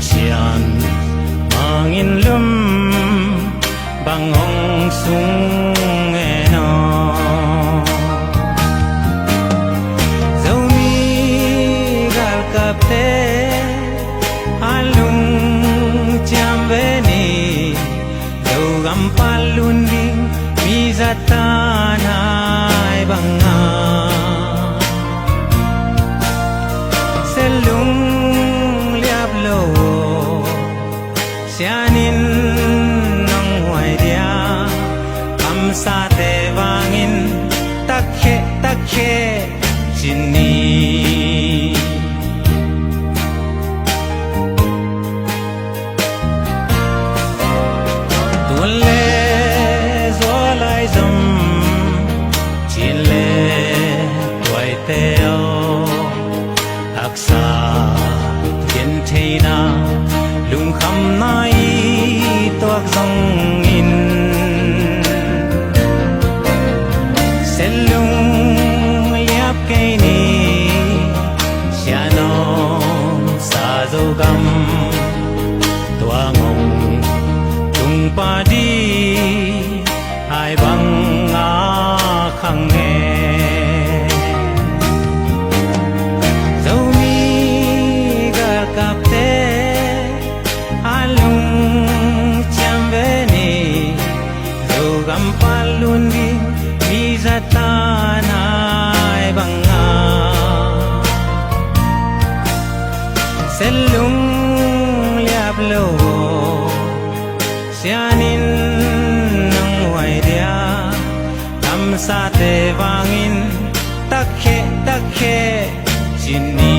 sian mangin lum bangong sung eno zomi gal kapte alung jambeni dogam palunding mizatanai banga selung liap lo sianin nong huai dia kamsa te wangin takhe jinni tulle zolai zum chile toy teo aksa yen theina lung kham nai toak zong in selung liap ke ni sianom sa zogam tuangong tung padi ai bang a khang nge zomi gal kapte alung jambeni zogam palundi mizatanai banga selung liap lo sianin nong huai dia kamsa te wangin takhe jinni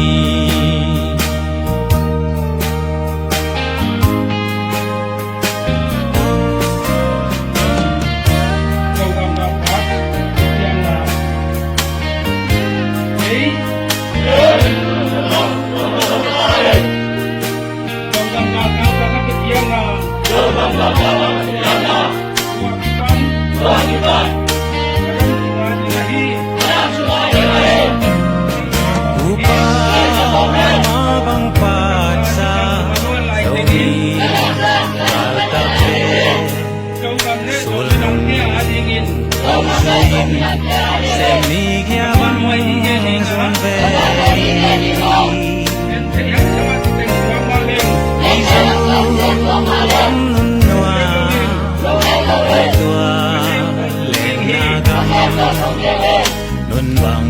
nun bang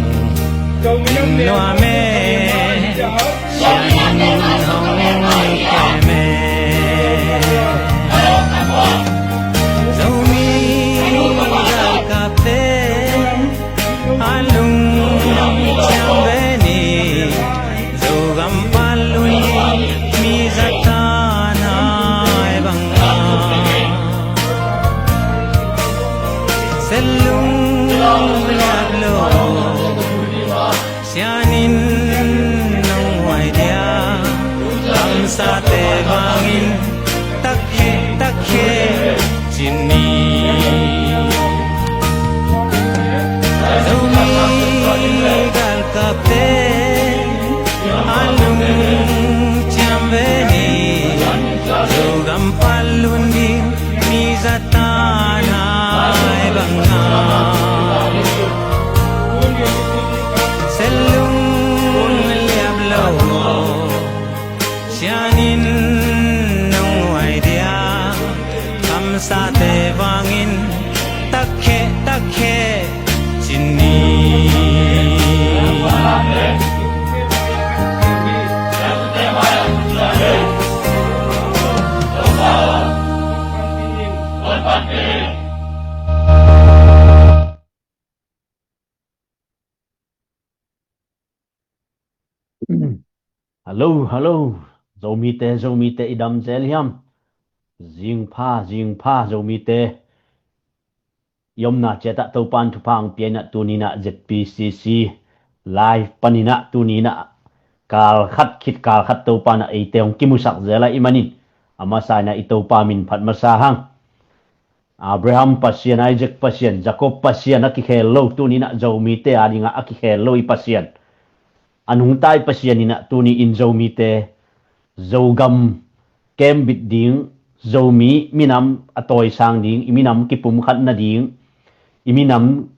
noa me sianin hong keme zomi gal kapte alung jambeni zogam palundi mizatanai banga selung liap lo sianin nong huai dia kamsa te wangin takhe jinni zomi gal kapte alung jambeni zogam palundi mizatanai banga selung liap lo sianin nong huai dia kamsa te wangin takhe jinni Hello zomi te idam zeliam jingpha zomi te yomna cheta topan thupang piana tunina ZPCC live panina tunina kal khat topana eiteong kimusak zela imanin amasana itopa min phatmasahang Abraham pasien Isaac pasien Jacob pasien akikhelo tunina zomi te adinga akikhelo ipasien anung tai pasien ina tuni in zomi te zogam kem bit ding zomi minam atoi sang ding iminam kipum khat na ding iminam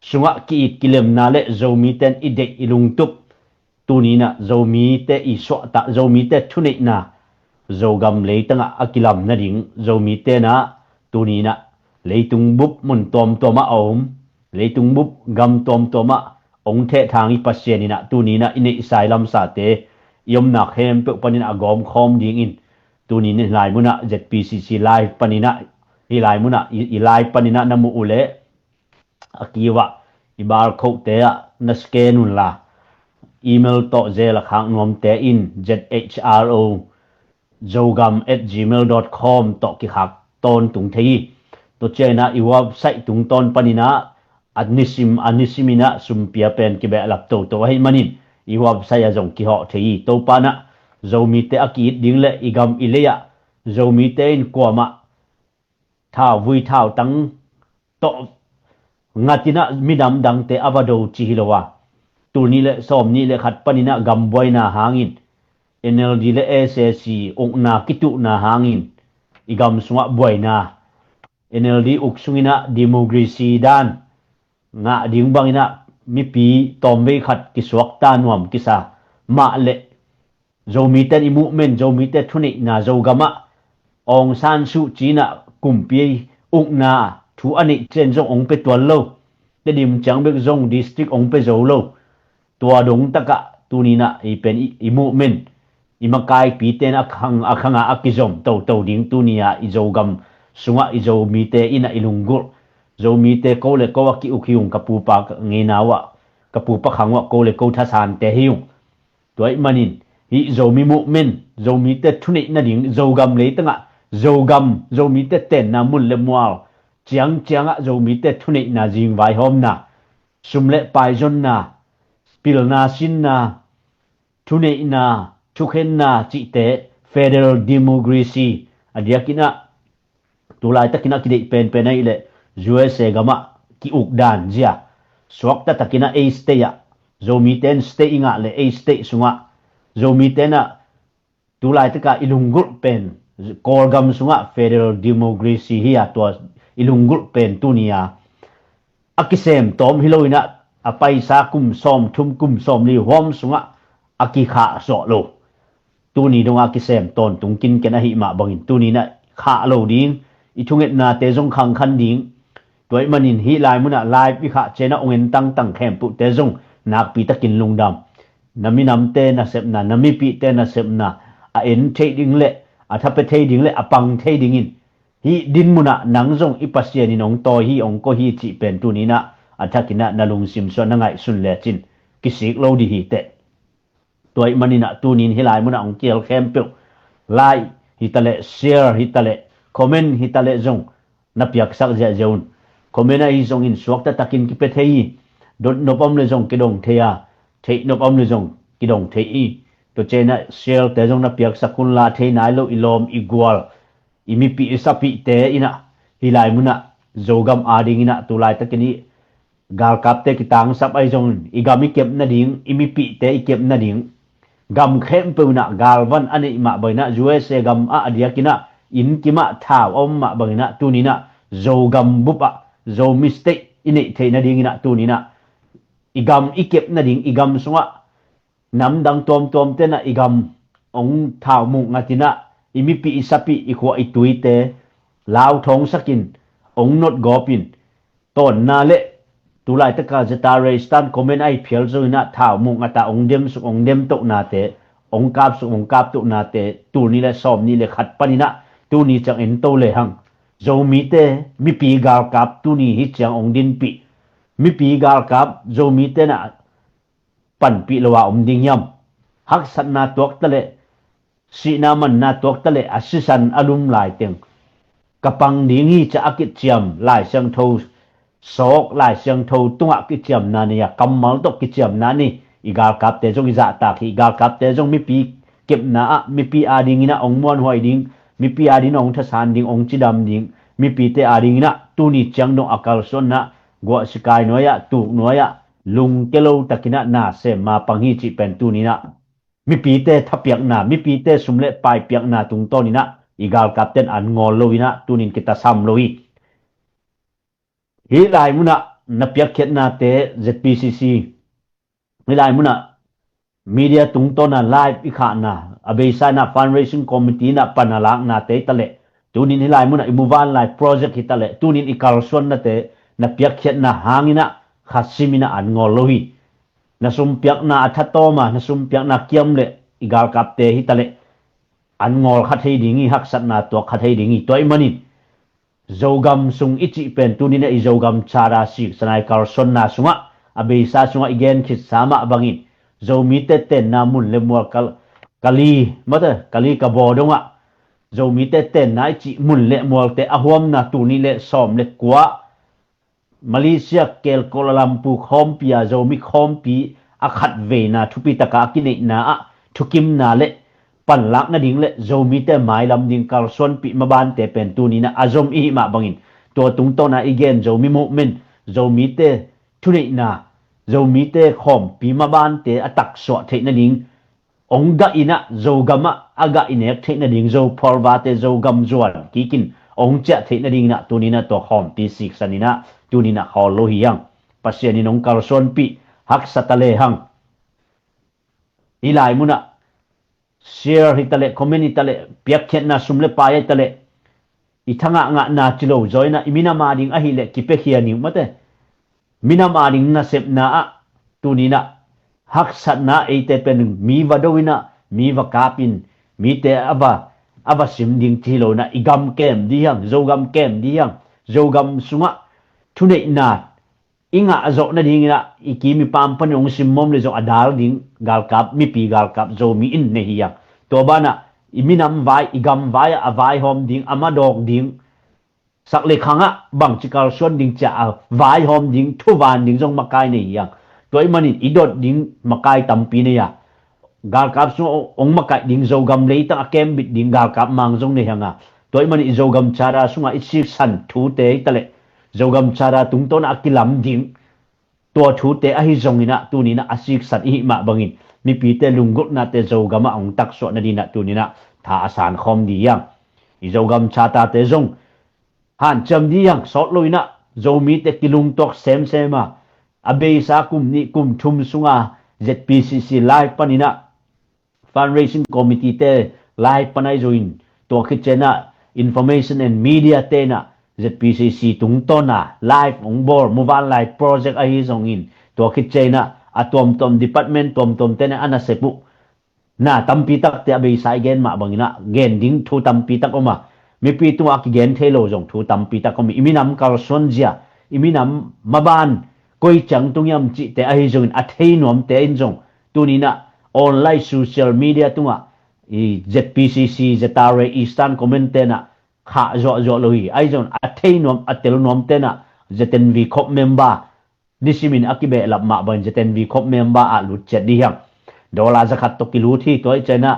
sunga ki kilem na le zomi ten ide ilungtup tunina zomi te iswa ta zomi te thuni na zogam leitanga akilam na ding zomi te na tunina leitung bup mun tom toma om leitung bup gam tom toma ong the thangi pasianina tunina ine isailam sa te yom na khem pe panin agom khom ding in tunina lai muna ZPCC live panina hi lai muna i live panina namu ule akiwa ibar kho te na scanun la email to zela khang nom te in zhro zogam@gmail.com to ki khak ton tung thei to chena i website tung ton panina anisimina sumpia pen ki be lap to hai manin i website ajong ki ho thei to pana zomi te akit ding le igam ileya zomi te in kwama tha vui thau tang to ngatina midam dang te avado chi hilowa turni le som ni le khat panina gam boina hangin NLD le SSC ongna kitu na hangin igam sunga boina NLD uksungina democracy dan nga ding bangina mipi tombe khat kiswak tanwam kisa ma le zomi ten i movement zomi te thuni na zogama ong san su china kumpi ongna thu ani chen jong ong pe twal lo te dim changbek jong district ong pe zo lo tua dong taka tunina i pen i movement imakai pi ten akhanga akizom to ding tunia i zogam sunga i zomi te ina ilungul zomi te ko le ko ki ukhiung kapupa nginawa kapupa khangwa ko le ko thasan te hiung toy manin hi zomi movement zomi te thuni na ding zogam le tanga zogam zomi te ten na mun le mwal chianga zomi te thuni na jing vai hom na sumle pai jon na pilna sin na thuni na thukhen na chi te federal democracy adiakina tulai takina kide pen ai le USA gama ki ukdan jia swakta takina a state ya zomi ten state inga le a state sunga zomi tena tulai taka ilungul pen korgam sunga federal democracy hiya to ilungul pen tunia akisem tom hiloina apai sa kum som thum kum som li hom sunga akikha so lo tuni donga kisem ton tungkin kena hi ma bangin tuni na kha lo ding ithunget na te jong khang khan ding toy manin hi lai muna live bi kha chena ongen tang khem pu te jong nak pi takin lungdam naminam te na sepna nami pi te na sepna a en trading le a thape trading le apang trading in hi din muna nang jong ipasiani nong to hi ong ko hi chi pen tunina athakina nalung sim so na ngai sun le chin kisik lo di hi te toy manina tunin hi lai muna ong kel khem pu like hitale share hitale comment hitale jong na piak sak ja jaun comment ai jong in swakta takin ki pe thei dot no pom le jong kidong theya thei no pom le jong kidong thei to chena share te jong na piak sakun la thei nai lo ilom igwal imi pi isapi te ina hilai muna zogam ading ina tulai takini gal kap te kitang sap ai jong igami kep na ding imi pi te ikep na ding gam khem peuna galvan ani ma baina USA gam a adiakina in kima thaw om ma bangina tunina zogam bupa zo mistake ini theina dingina tunina igam ikep na ding igam sunga namdang tom tena igam ong thaw mu ngatina imipi isapi ikwa ituite law thong sakin ong not gopin ton na le tulai taka jetare stan comment ai phial zoina thaw mu ngata ong dem to na te ong kap to na te tu ni le som ni le khat panina tu ni chang en to le hang zo mi te mi pi gal kap tu ni hi chang ong din pi mi pi gal kap zo mi te na pan pi lawa ding yam hak sat na tok tale si na man na tok tale asisan alum lai teng kapang dingi cha akit chiam lai sang tho sok lai sang tho tunga ki chiam na ni ya kamal tok ki chiam na ni igal kap te jong iza ta ki igal kap te jong mi pi kep na mi pi ading ina ong mon hoi ding mi pi adin ong thasan ding ong chidam ding mi pi te ading ina tu ni chang no akal son na go sikai noya tu noya lung kelo takina na se ma panghi chi pen tu ni na mi pi te thapiak na mi pi te sumle pai piak na tung to ni na igal kapten an ngol loina tunin kita sam loi hi lai muna na piak khet na te ZPCC hi lai muna media tung to na live ikha na abesa na fundraising committee na panalak na te tale tunin hi lai muna imuwan lai project hitale tunin ikalson na te na piak khet na hangina khasimina an ngol loi na sumpiak na athatoma na sumpiak na kiamle igal kapte hitale an ngol khathei dingi haksat na to khathei dingi toy manin zogam sung ichi pen tunina I zogam chara sik sanai karson na sunga abesa sunga igen khit sama bangin zomi te ten na mun lemwal kali mata kali ka bodonga zomi te ten na ichi mun le mwal te ahwam na tuni le som le kwa Malaysia kel Kuala Lumpur khompia zomi khompi akhat ve na thupi taka kini na thukim na le panlak na ding le zomi te mai lam ding kalson pi maban te pen tuni na azom I ma bangin to tung to na igen zomi movement zomi te thuni na zomi te khom pi maban te atak so the na ding onga ina zogama aga inek the na ding zo porwa te zogam zuan kikin ongcha the na ding na tuni na to khom pi sik sanina tuni na kholo hiyang pasien ni nong kalson pi hak satale hang ilai muna share hitale comment hitale piak khet na sumle pa hitale ithanga nga na chilo joina imina ma ding ahile kipe hiani mate mina ma ding na sep na tunina hak sat na ete pen mi wadowina mi wakapin mi te aba sim ding thilo na igam kem diang zogam kem diang zogam sunga thunei na inga azo na ding na ikimi pam panong simmom le zo adal ding gal kap mi pi gal kap zo mi in ne hiya to bana iminam vai igam vai avai hom ding amadok ding sakle khanga bang chikal son ding cha vai hom ding thuwan ding jong makai ne hiya toy mani idot ding makai tampi ne ya gal kap so ong makai ding zo gam leita akem bit ding gal kap mang jong ne hanga toy mani zo gam chara sunga isip san thu te tale zogam chara tungton akilam ding to thu te ahi zongina tunina asik sat hi ma bangin mi pi te lungut na te zogama ong takso na dina tunina tha asan khom diyang I zogam chata te zong han cham diyang sot loina zomi te kilung tok sem sema abe sa kum ni kum thum sunga ZPCC live panina fundraising committee te live panai join to khichena information and media te na ZPCC tungtona live ongbor mobile live project ahi zongin to kitchena atom tom department tom tena anasepu na tampi tak te abe sai gen ma bangina gen ding thu tampi tak oma mi pi tu ak gen thelo jong thu tampi tak komi iminam kalson jia iminam maban koi chang tungyam chi te ahi zongin athei nom te in jong tunina online social media tunga I ZPCC zetare eastern commentena kha zo loi ai jon athei nom atel nom tena zeten vi khop member nisimin akibe lap ma ban zeten vi khop member a lut chet diang dola zakat to kilu thi toy chena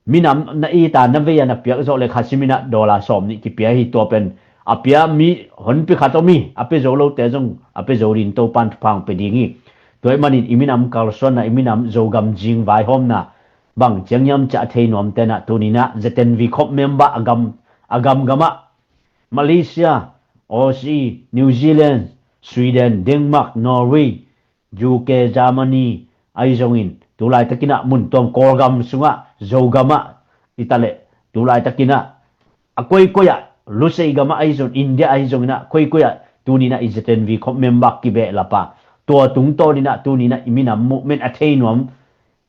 minam na I ta na ve ya na piak zo le khasimina dola som ni ki pia hi to pen apia mi hon pi khatomi ape zo lo te jong ape zo rin to pan phang pe dingi toy manin iminam kalson na iminam zogam jing vai hom na bang chengyam cha thei nom tena tunina zeten vi khop member agam gama Malaysia Aussie New Zealand Sweden Denmark Norway UK Germany ai zongin tulai takina mun tom korgam sunga zogama itale tulai takina akoi koya lusei gama ai zon India ai zongina koi koya tunina izeten vi khop member kibe lapa to tungto dina tunina imina movement atheinom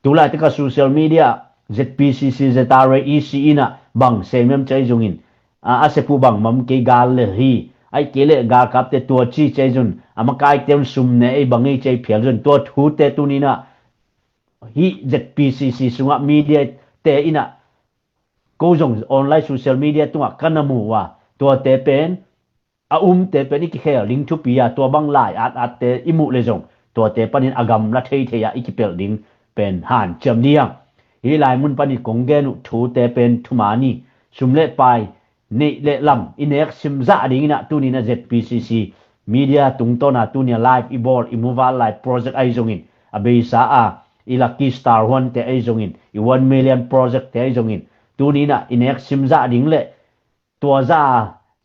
tulai taka social media ZPCC zetare ECE na bang semem chai zongin asepu bang mam ke gal le hi ai kele ga kap te to chi chejun amakai tem sum ne ai bangi chei phial jun to thu te tunina hi ZPCC sunga media te ina ko jong online social media tunga kanamu wa to te pen te pen ki khel link thu pia to bang lai at te imu le jong to te panin agam la thei theya ikipel ding pen han cham niang hi lai mun pani konggenu thu te pen thumani sumle pai nei le lam inek simza dingina tunina ZPCC media tungtona tunia live ibor imova live project ai zongin abe sa i lucky star one te ai zongin i 1 million project te ai zongin tu ni na inek simza ding le tua za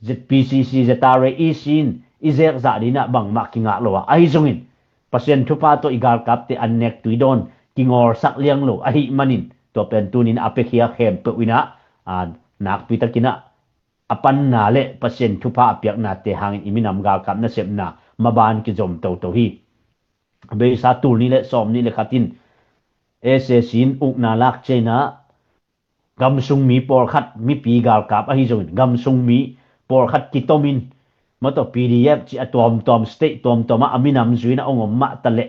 ZPCC zetare isin izek za dina bang makinga lowa ai zongin pasien thupa to igal kap te annek tuidon kingor sak liang lo ahi manin to pen tunin apekhia khem pe wina nak pitakina apan na le pasien thupa apyak na te hangin iminam gal kap na sep na maban ki jom to to hi be sa tul ni le som ni le khatin ese sin uk na lak chena gamsung mi por khat mi pi gal kap ahi jong gamsung mi por khat kitomin mato pdf chi atom tom state tom toma aminam zuina ongom ma tale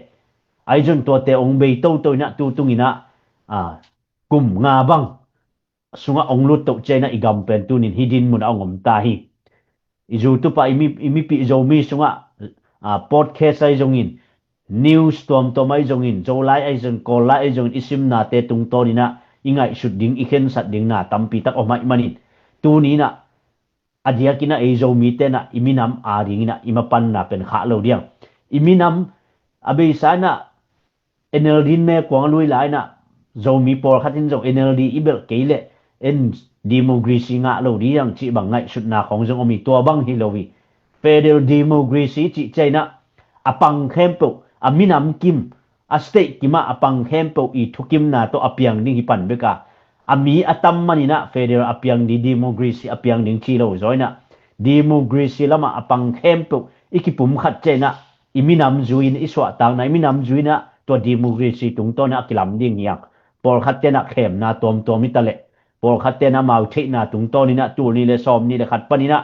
ai jun to te ong be to to na tu tungina kum nga bang sunga onglut to chena igam pen tunin hidin mun ongom ta hi izu tu pa imi pi zo mi sunga podcast ai jongin news tom tomai jongin jolai ai jong kolai ai jong isim na te tung to ni na ingai shooting ikhen sat ding na tampi tak omai manin tu ni na adia kina ei zo mi te na iminam aringina imapan na pen kha lo diang iminam abe sana enerdin me kwang lui lai na zo mi por khatin zo enerdi ibel keile en democracy nga lo diang chi bangai shut na khong jong omi to bang hi lowi federal democracy chi chaina apang khempo aminam kim a state kima apang khempo I thukim na to apiang ding hipan beka ami atam manina federal apiang di democracy apiang ding chi lo zoina democracy lama apang khempo ikipum khat chena iminam zuin iswa tang na iminam zuina to democracy tung to na kilam ding yang por khat te na khem na tom mi tale por khat te na mau the na tung to ni na tu ni le som ni le khat panina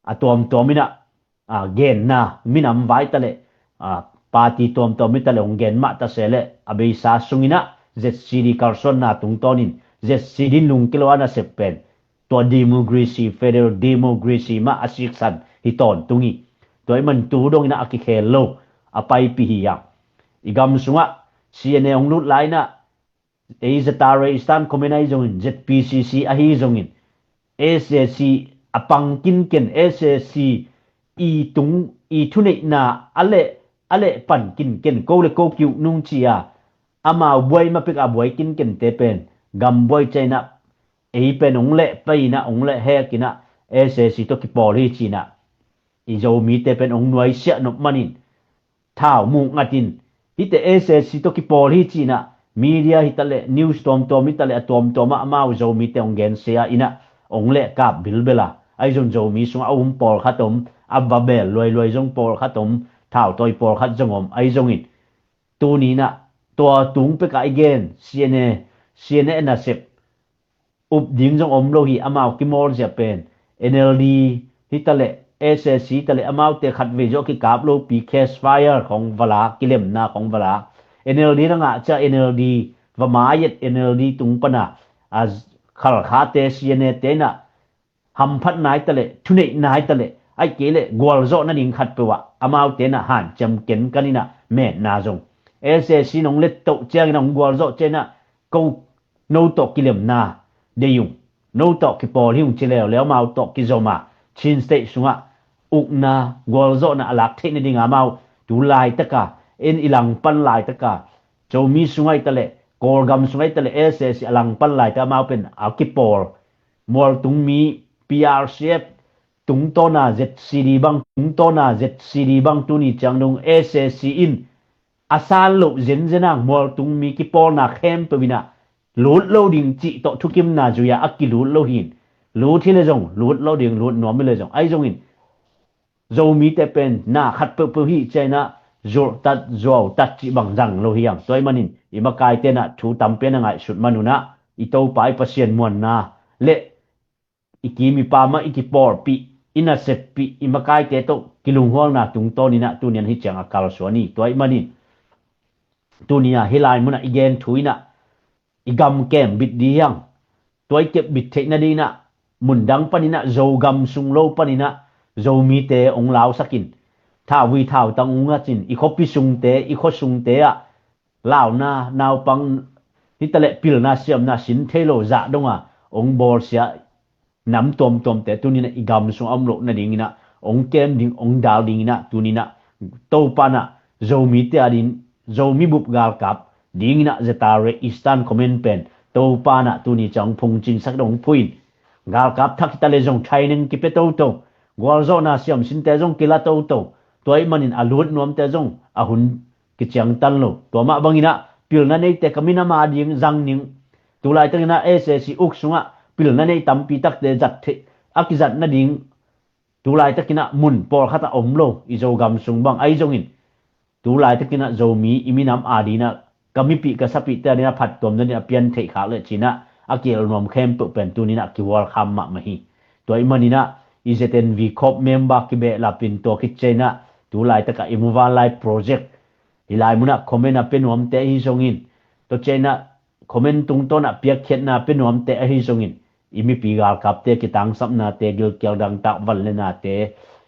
atom tomina gen na minam vai tale party tom mi tale ong gen ma ta sele abe sa sungina ZCD Carson na tung tonin ZCD lung kiloana sepen to democracy federal democracy ma asiksan hiton tungi toy man tu dong ina akikhelo apai pihiya igam sunga CNA ong lut laina Ezatare Istan Komenai zongin ZPCC ahi zongin SSC apang kinken SSC I tung I thune na ale pan kinken ko le ko kyu nung chia ama boy ma pik aboy kinken te pen gam boy china ei pen ong le paina ong le he kina SSC to ki poli china I zo mi te pen ong noi sia no manin thao mu ngatin hite SSC to ki poli china media hitale news tom hitale atom toma amau zo mi te ong gen sia ina ong le kap bilbela ai zon zo mi sung aum por khatom ababel loi jong por khatom thao toy por khat jongom ai zongin tu ni na to tung pe ka again cna na sep up ding jong om lo hi amau ki mor japan NLD hitale SSC tale amau te khat ve jo ki kap lo pi case fire khong wala kilem na khong wala NLD na nga cha NLD vamayet NLD tung pana as khal khate cna te na ham phat nai tale thune nai tale ai kele gol zo na ding khat pewa amau te na han cham ken kanina me na jong SSC nong let to chang nong gol zo chena ko no to kilem na deyung no to ki pol hiung chileo leo mau to ki zoma chin state sunga ukna gol zo na alak the ni dinga mau tu lai taka en ilang pan lai taka chomi sungai tale korgam sungai tale SSC alang pan lai ta mau pen akipol mol tung mi PRCF tung to na ZCD bang tu ni changnung SSC in asal lo zenzenang mol tung mi ki pol na khem pewina lut loading chi to thukim na juya akilu lo hin lu thile jong lut loading lut no mi le jong ai jong in zo mi te pen na khat pe hi china zor tat zo tat chi bang jang lo hiang toy manin imakai te na thu tam pe na ngai sut manuna ito pai pasien mon na le ikimi pama ikipor pi ina set pi imakai te to kilung hol na tung to ni na tunian hi chang akal swani toy manin tunia hilai muna igen thuina igam kem bit diang toy kep bit the na dina mundang panina zo gam sung lo panina zo mi te ong lao sakin tha wi thau tang unga chin I khopi sung te I kho sung te a lao na naw pang hitale pil na siam na sin thelo za donga ong bor sia nam tom te tunina igam sung amlo na dingina ong kem ding ong dal dingina tunina to pana zo mi te adin zo mi bup gal kap ดิงนะจะตาเรอีสตันคอมเมนต์เป็นโตปานะตูนี่จังพงจินสักดงพุยกาลกับทักตะเลจงไทยนึงกิเปโตโตกวลโซนาเซียมสินเตจงกิลาโตโตตัวไอ้มันินอลุดนวมเตจงอาหุนกิจังตันโลตัวมาบังอินะปิลนันไอเตกมินามาดิงจังนิงตุลายตังนะเอเซซีอุกสุงะปิลนันไอตัมปีตักเตจัดเทอากิจัดนะดิงตุลายตักนะมุนปอลขัตอมโลอิโจกัมสุงบังไอจงอินตุลายตักนะโจมีอิมินามอาดีนะกามิปิกะสปิเตเนนะผัดตมนันเนี่ยเปลี่ยนเทขาเลจินะอากิลนอมเข้มปุเป็นตุนินะกิวอลคัมมะมะฮีตัวไอ้มันนี่นะอิเจเตนวีคอปเมมเบอร์กิเบลาปินตัวคิดเจนะตุลายตะกะอิมูวาไลโปรเจกต์อิลายมุนะคอมเมนต์เป็นหวมเตะฮิซงอินตัวเจนะคอมเมนต์ตุงต้นเปียกเข็ดนะเป็นหวมเตะฮิซงอินอิมิปีกาลกับเตะกิตังซับนาเตะกิลเกียวดังตักวันเลนาเตะ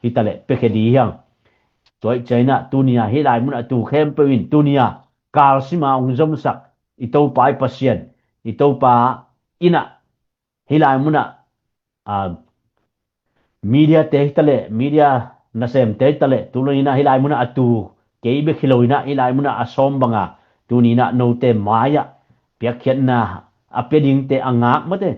ฮิตะเลเปเคดียังตัวเจนะตุนิยาฮิลายมุนะตูเข้มเปวินตุนิยากาลซิมาองจอมสักอิโตปายปัสเซียนอิโตปาอินะฮิลายมุนะmedia tehtale media nasem tehtale tulunina hilai muna atu keibe khiloina hilai muna asom banga tunina note maya piakhiatna apeding te angak mate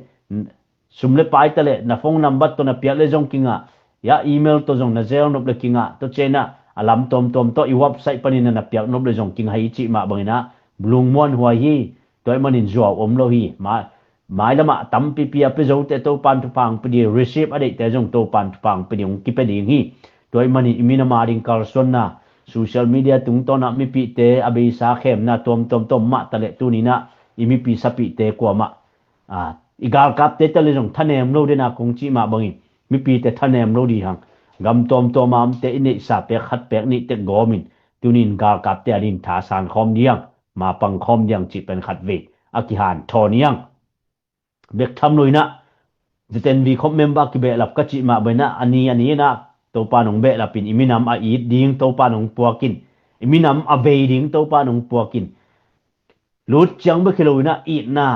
sumle paitale na phone number to na piale jong kinga ya email to jong na zel nop le kinga to chena alam tom to I website panina na piak nop le jong king hai chi ma bangina blungmon huai hi toy manin zo omlo hi mai lama tampi pia pe zo te to pan tu pang pe di receive ade te jong to pan tu pang pe ding ki pe ding hi toy mani imina ma ding kalson na social media tung to na mi pi te abi sa khem na tom ma tale tu ni na imi pi sapi te kwa ma igal kap te tale jong thanem lo de na kong chi ma bangi mi pi te thanem lo di hang gam tom am te ini sa pe khat pe ni te gomin tunin gal kap te adin tha san khom diang ma pang khom diang chi pen khat ve akihan thoniangเด็กทำเลยนะจะเป็นวีคอมเมมเบอร์กิเบลับก็จิมาเบนะอันนี้นะตัวปานองเบลับเป็นอิมินามอาอีดดิ้งตัวปานองปัวกินอิมินามอเวดิ้งตัวปานองปัวกินลุดจังเบคิโลนะอีดนะ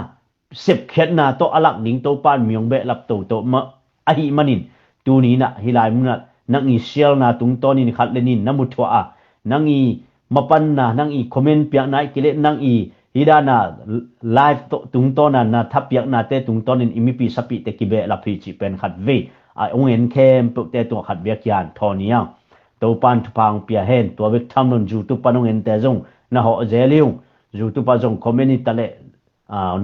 เสพเข็ดนะตัวอลักดิ้งตัวปานมีองเบลับตัวมาอหิมันินตัวนี้นะฮิลายมุนะนังอีเชลนะตุงต้นนี่ขัดเลนินน้ำมุทวะนังอีมาปันนะนังอีคอมเมนต์เปียกนายกิเลนังอีhidana live tungtona na thapyak na te tungtonin imipi sapi te kibe la phichi pen khat ve ai ongen khem pu te to khat bia kyan thonia to pan thupang pia hen to bek thamnon ju tu panong en te jong na ho zeliung ju tu pa jong community tale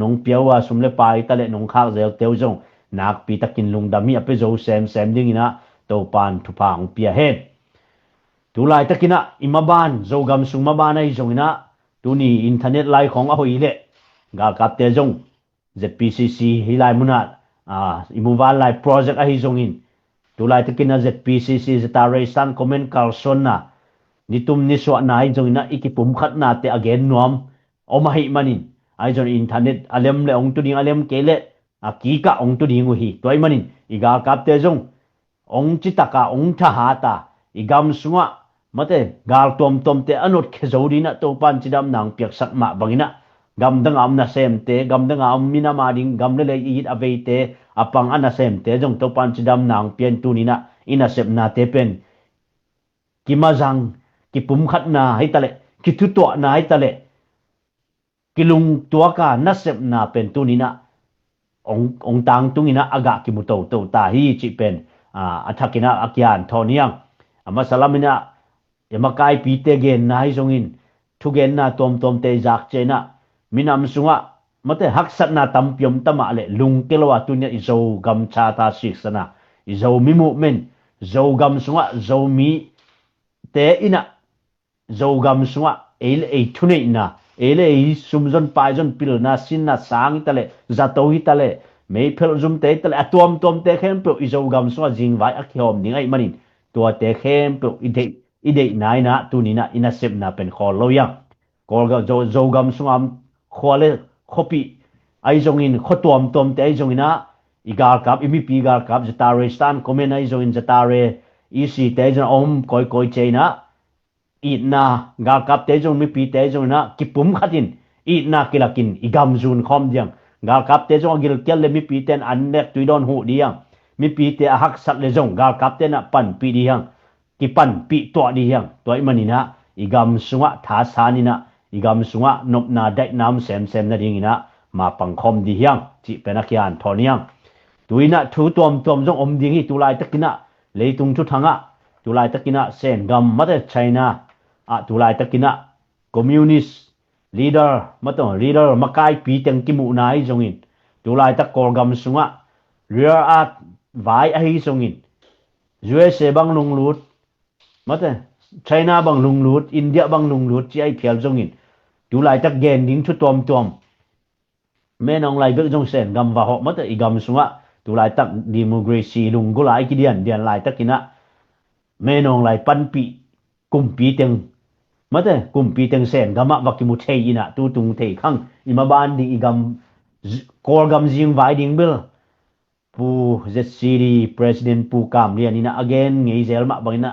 nong piawa sumle pai tale nong khak zel teu jong nak pi takin lungdami ape jo sem ding ina to pan thupang pia hen tulai takina imaban zogam sungmaban ai jong ina tu ni internet lai khong a hoi le ga kap te jong ZPCC hilai munat imuwal lai project a hi jong in tu lai takina ZPCC zetaresan comment kalson na nitum ni so na hi jong na ikipum khat na te again nom omahi manin ai jong internet alem le ong tu ding alem kele ki ka ong tu ding hi toy manin iga kap te jong ong chitaka ong tha ha ta igam sunga mate gal tom te anot khezodi na to pan chidam nang piak sak ma bangina gam dang am na sem te gam dang am mina ma ding gam le it ave te apang ana sem te jong to pan chidam nang pian tu ni na ina sep na te pen kimazang kipum khat na hai tale kithu to na hai tale kilung tua ka na sep na pen tu ni na ong tang tungina aga kimuto to ta hi chi pen athakina akyan thoniang ama salamina yamakai pite gen nai jongin thugen na tom te jak chena minam sunga mate haksat na tampiom tama le lung kelwa tunya izo gam cha ta siksana izo mimu men zo gam sunga zo mi te ina zo gam sunga ele e thune na ele e sumjon paijon pil na sin na sang tale zato hi tale me phel zum te tale atom te khem pe izo gam sunga jingwai akhiom ningai manin tua te khem pe ide nai na tunina ina sep na pen khol lo yang kol ga zo gam sungam khole khopi ai jongin khotom te ai jongina igar kap imi pi gar kap zatare stan komen ai jongin zatare isi te jon om koi cheina itna gar kap te jong mi pi te jongina kipum khatin itna kilakin igam jun khom diang gar kap te jong gil kel le mi pi ten annek tuidon hu diang mi pi te hak sat le jong gar kap te na pan pi diang kipan pi to di yang toy manina igam sunga tha sanina igam sunga nopna dai nam sem na dingina ma pangkhom di hiang chi penakian thoniang tuina thu tom jong om ding hi tulai takina leitung thu thanga tulai takina sen gam mate China a tulai takina communist leader makai pi teng kimu nai jongin tulai tak korgam sunga rear at vai a hi jongin USA bang lunglut mate China bang lunglut India bang lunglut chi ai phial jongin tulai tak gen ding thu tom menong lai bek jong sen gam wa ho mate igam sunga tulai tak democracy lunggulai kidian lai takina menong lai panpi kumpi teng mate kumpi teng sen gama wakimu thei ina tu tung thei khang imaban ding igam korgam jing vai ding bil pu ZCD president pu kam rian ina again ngei zel ma bangina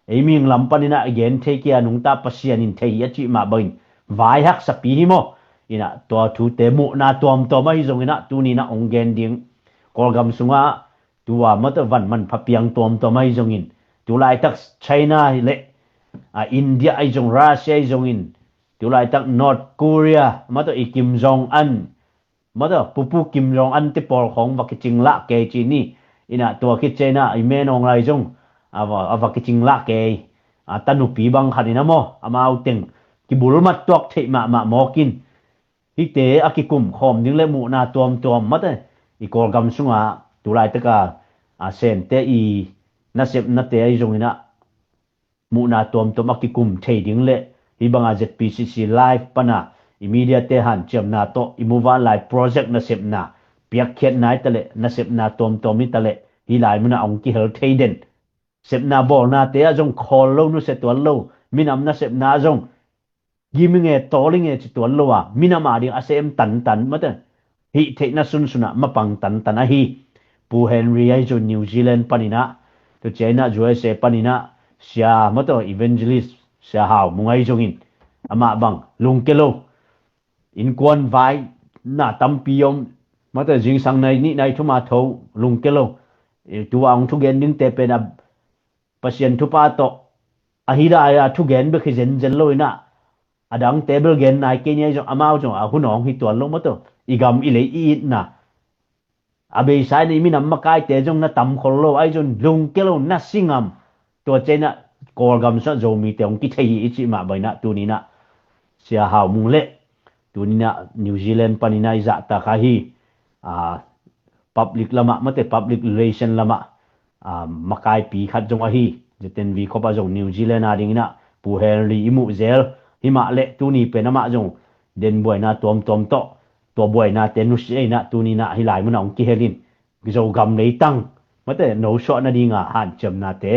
aiming lampan ina again thei kia nungta pasian in thei achi ma bain vai hak sapi hi mo ina to thu te mu na tom mai jong ina tu ni na ongen ding korgam sunga tuwa mata van man phapiang tom mai jong in tulai tak China le India ai jong Russia ai jong in tulai tak North Korea mata i Kim Jong Un mata pupu Kim Jong Un te por khong wa kiching la ke chi ni ina to ki China i menong lai jong awa kiching la ke tanu pi bang khanina mo amau teng ki bulmat tok thei ma mokin hi te akikum khom ding le mu na tom mata i korgam sunga tulai taka sen te i nasep na te ai jong ina mu na tom akikum thei ding le hi banga ZPCC live pana immediate te han chem na to imuwa live project na sep na piak khet nai tale na sep na tom mi tale hi lai muna ong ki hel thei den sep na bol na te a jong khol lo nu se to lo minam na sep na jong giminge tolinge chi to lo wa minama ding asem tan mata hi the na suna mapang tan a hi pu Henry ai jo New Zealand panina to China USA panina sia mato evangelist sia haw mungai jongin ama bang lungkelo in kwan vai na tampiom mata jing sang nai ni nai thuma tho lungkelo tu ang thu gen ding te pe na pasien thu pa to ahira ya thu gen be khijen jen loina adang table gen nai ke nye jong amao jong a hunong hi tuan lo mato igam ile I na abe sai ni minam makai te jong na tam khol lo ai jon lungkelo na singam to chena korgam sa zo mi te ong ki thei ichi ma baina tu ni na sia haw mung le tu ni na New Zealand panina iza ta kha hi public lama mate public relation lama makai pi khat jong a hi jeten vi khopa jong New Zealand a ding na pu Henry imu zel hima le tu ni pe na ma jong den boy na tom to boy na tenu sei na tu ni na hi lai mun ong ki helin zo gam nei tang mate no shot na dinga han chem na te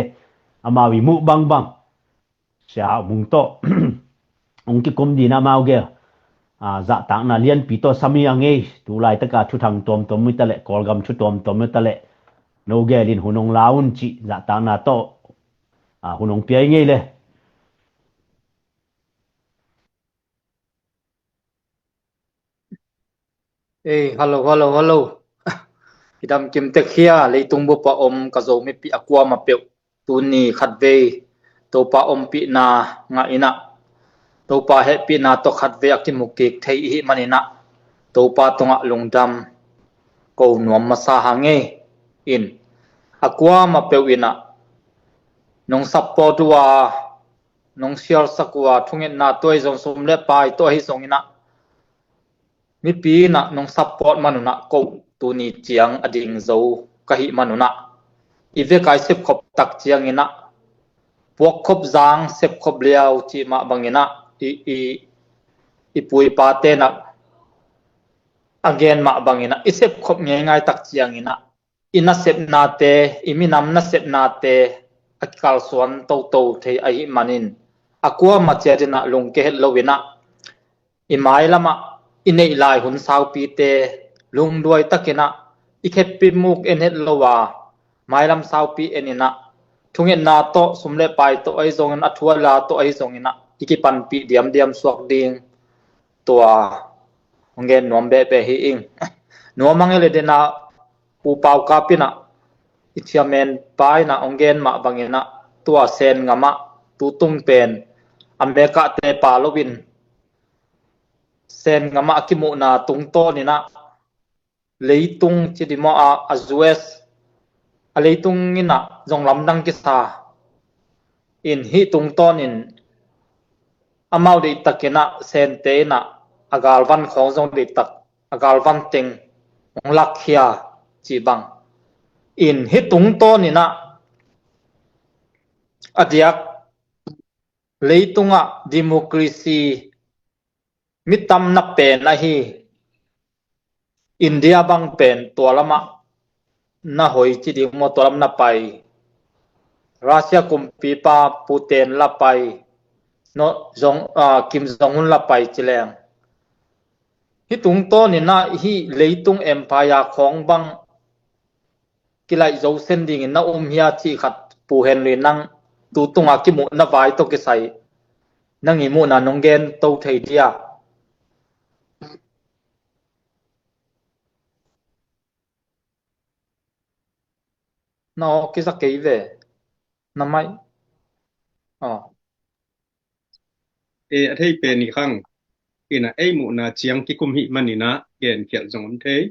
amawi mu bang sia mung to ong ki kom di na mau ge za tang na lian pi to sami ange tu lai taka thu thang tom mi tale korgam thu tom mi tale no ge lin hunong laun chi za tang na to hunong pi nge le hello idam kim te khia leitung bo pa om ka zo mi pi akwa ma pe tu ni khat ve to pa om pi na nga ina to pa he pi na to khat ve akim mukik thei hi manina to pa tonga lungdam ko nuam ma sa hange in akwa ma pe ina nong support wa nong share sakwa thungen na toy jong sum le pai to hi song ina mi pi na nong support manuna ko tu ni chiang ading zo ka hi manuna ive kai sep khop tak chiang ina pok khop jang sep khop liao chi ma bangina i pui pa te na again ma bangina i sep khop ngai tak chiang ina sep na te iminam na sep na te akal swan to thei ai manin akwa ma cherina lungke lowina i mai lama inei lai hun sau pi te lung duai takina ikhep pi muk enet lowa mailam sau pi enina thungen na to sumle pai to ai zong an athua la to ai zong ina ikipan pi diam suak ding tua ngen nom be hi ing no mangele de na pu pau ka pina ichiamen pai na ongen ma bangena tua sen ngama tu tung pen ambeka te pa lobin sen ngama akimu na tungto ni na leitung chidimo a azues a leitung ni na jonglam dang ki sa in hi tungton in amau de takena sen te na agalwan khong jong de tak agalwan teng lakhia chi bang in hi tungton ni na adiak leitunga democracy mitam na pen na hi India bang pen tolama na hoi chi di mo tolam na pai Russia kumpi pa Putin la pai no jong Kim Jong Un la pai chileng hi tung to ni na hi leitung empire khong bang kilai zo sen ding na hia chi khat pu hen le nang tu tunga ki mu na vai to ke sai nang i mu na nonggen to thei dia no ki sa ke ve na mai a thei pe ni khang ina ei mu na chiang ki kum hi manina gen khial jong am thei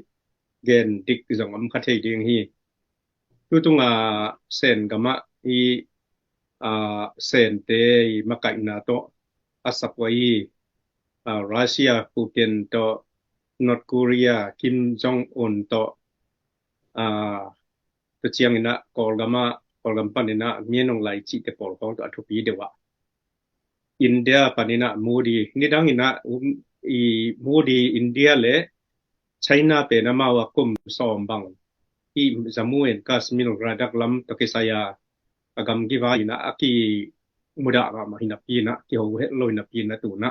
gen dik jong am kha thei ding hi tu tunga sen gama hi sen te ma kai na to asapwai Russia Putin to North Korea Kim Jong Un to to chiang ina kolgama panina mienong lai chi te pol ko to athupi dewa India panina Modi nidang ina I Modi India le China pe nama wa kum som bang I Jammu and Kashmir radak lam to kisaya agam giwa ina aki muda ga mahina pina ki ho he loina pina tu na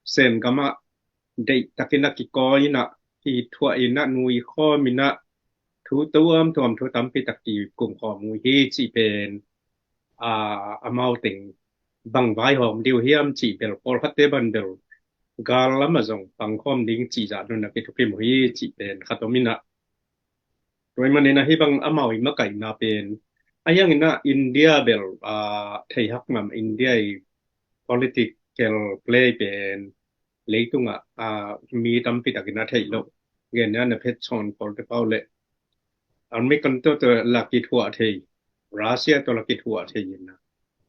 sen gama dei takina ki ko ina ki thua ina nui kho mina thu tuam thu tam pi takki kum kho mu hi chi pen amau ting bang vai hom diu hiam chi bel pol khatte ban bel gal lamazong pang khom ding chi ja nun na ke thu mu hi chi pen khatomina roi manena hi bang amau I ma kai na pen ayang ina India bel thei hak mam India political play pen leitunga mi tam pi takina thei lo gen na na phet chon pol te paule an mi kan to la ki thua thei Russia to la ki thua thei na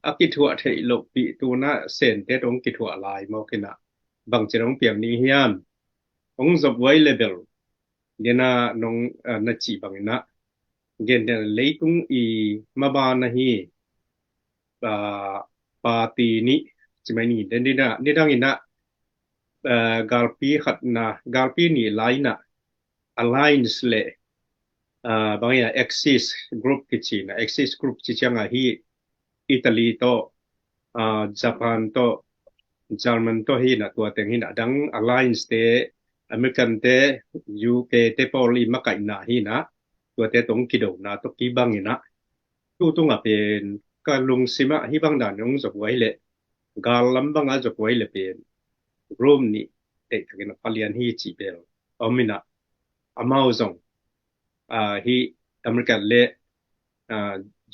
aki thua thei lo pi tu na sen te tong ki thua lai mo kina bang cherong piang ni hiam ong zob wai level dena nong na chi bang na gen den leitung I maba na hi party ni chimai ni den dina ni dang ina galpi khat na galpi ni lai na alliance le bangya axis group kichi na axis group chi changa hi Italy to Japan to German to hi na tua teng hi na dang alliance te American te UK te poli makai na hi na tua te tong kido na to ki bang ina tu tunga pen ka lung sima hi bang dan yong jok wai le gal lam bang a jok wai le pen room ni te thagina palian hi chi bel omina amao zong hi American le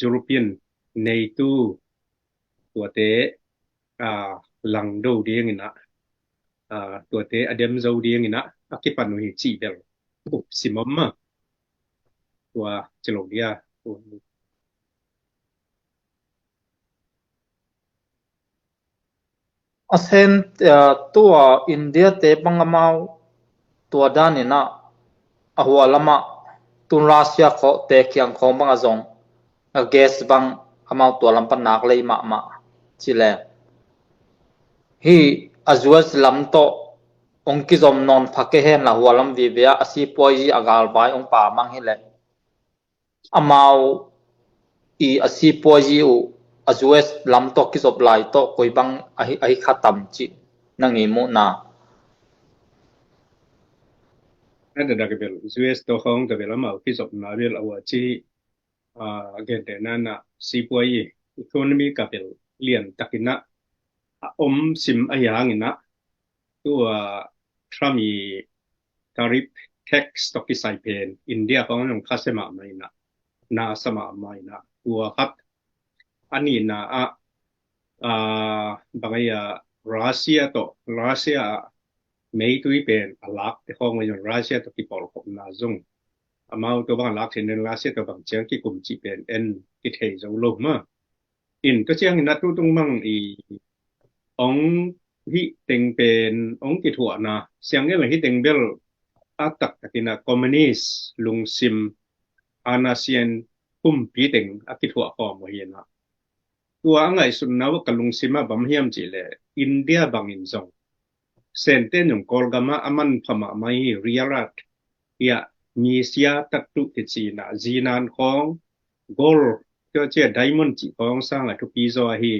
European NATO ตัวเตlang do ding ina ตัวเต adem zo ding ina akipan no hi chi bel simamma ตัวจลงdia asen tua India te pangamau tua danina ahwa lama tun Russia kho te kyang khom bang azong gas bang amau tua lampan nak lei ma chile hi azuas lam to ongki zom non phake hen la hualam vi bia asi poi agal bai ong pa mang hi le amau I asi poi u azuas lam to ki zob lai to koi bang ai khatam chi nangi mu na ada da bel US to hong to bel ma ki zob na bel awa chi again de nana si poi economy ka bel lian takina om sim ayang inaตัวทรัมมีtariff tax ตกิไซเพนอินเดียของนงคาเซมาไม่นะนาสมาไม่นะตัวครับอันนี้นะบางอย่างรัสเซีย mấy túi bên alak thì không người Russia to ki pol khop na zung amau to bang alak then Russia to bang chiang ki kum chi bên en ki thei zo lo ma in to chiang na tu tung mang i ong hi teng bên ong ki thua na siang ge la hi teng bel atak takina communist lung sim anasian kum pi teng aki thua ko mo hi na tua angai sun na wa kalung sima bam hiam chi le India bang in zong senten yung kolgama aman phama mai riarat ya mi sia tattu ti chi na zinan khong gol cho che diamond chi khong sang a thu pi zo hi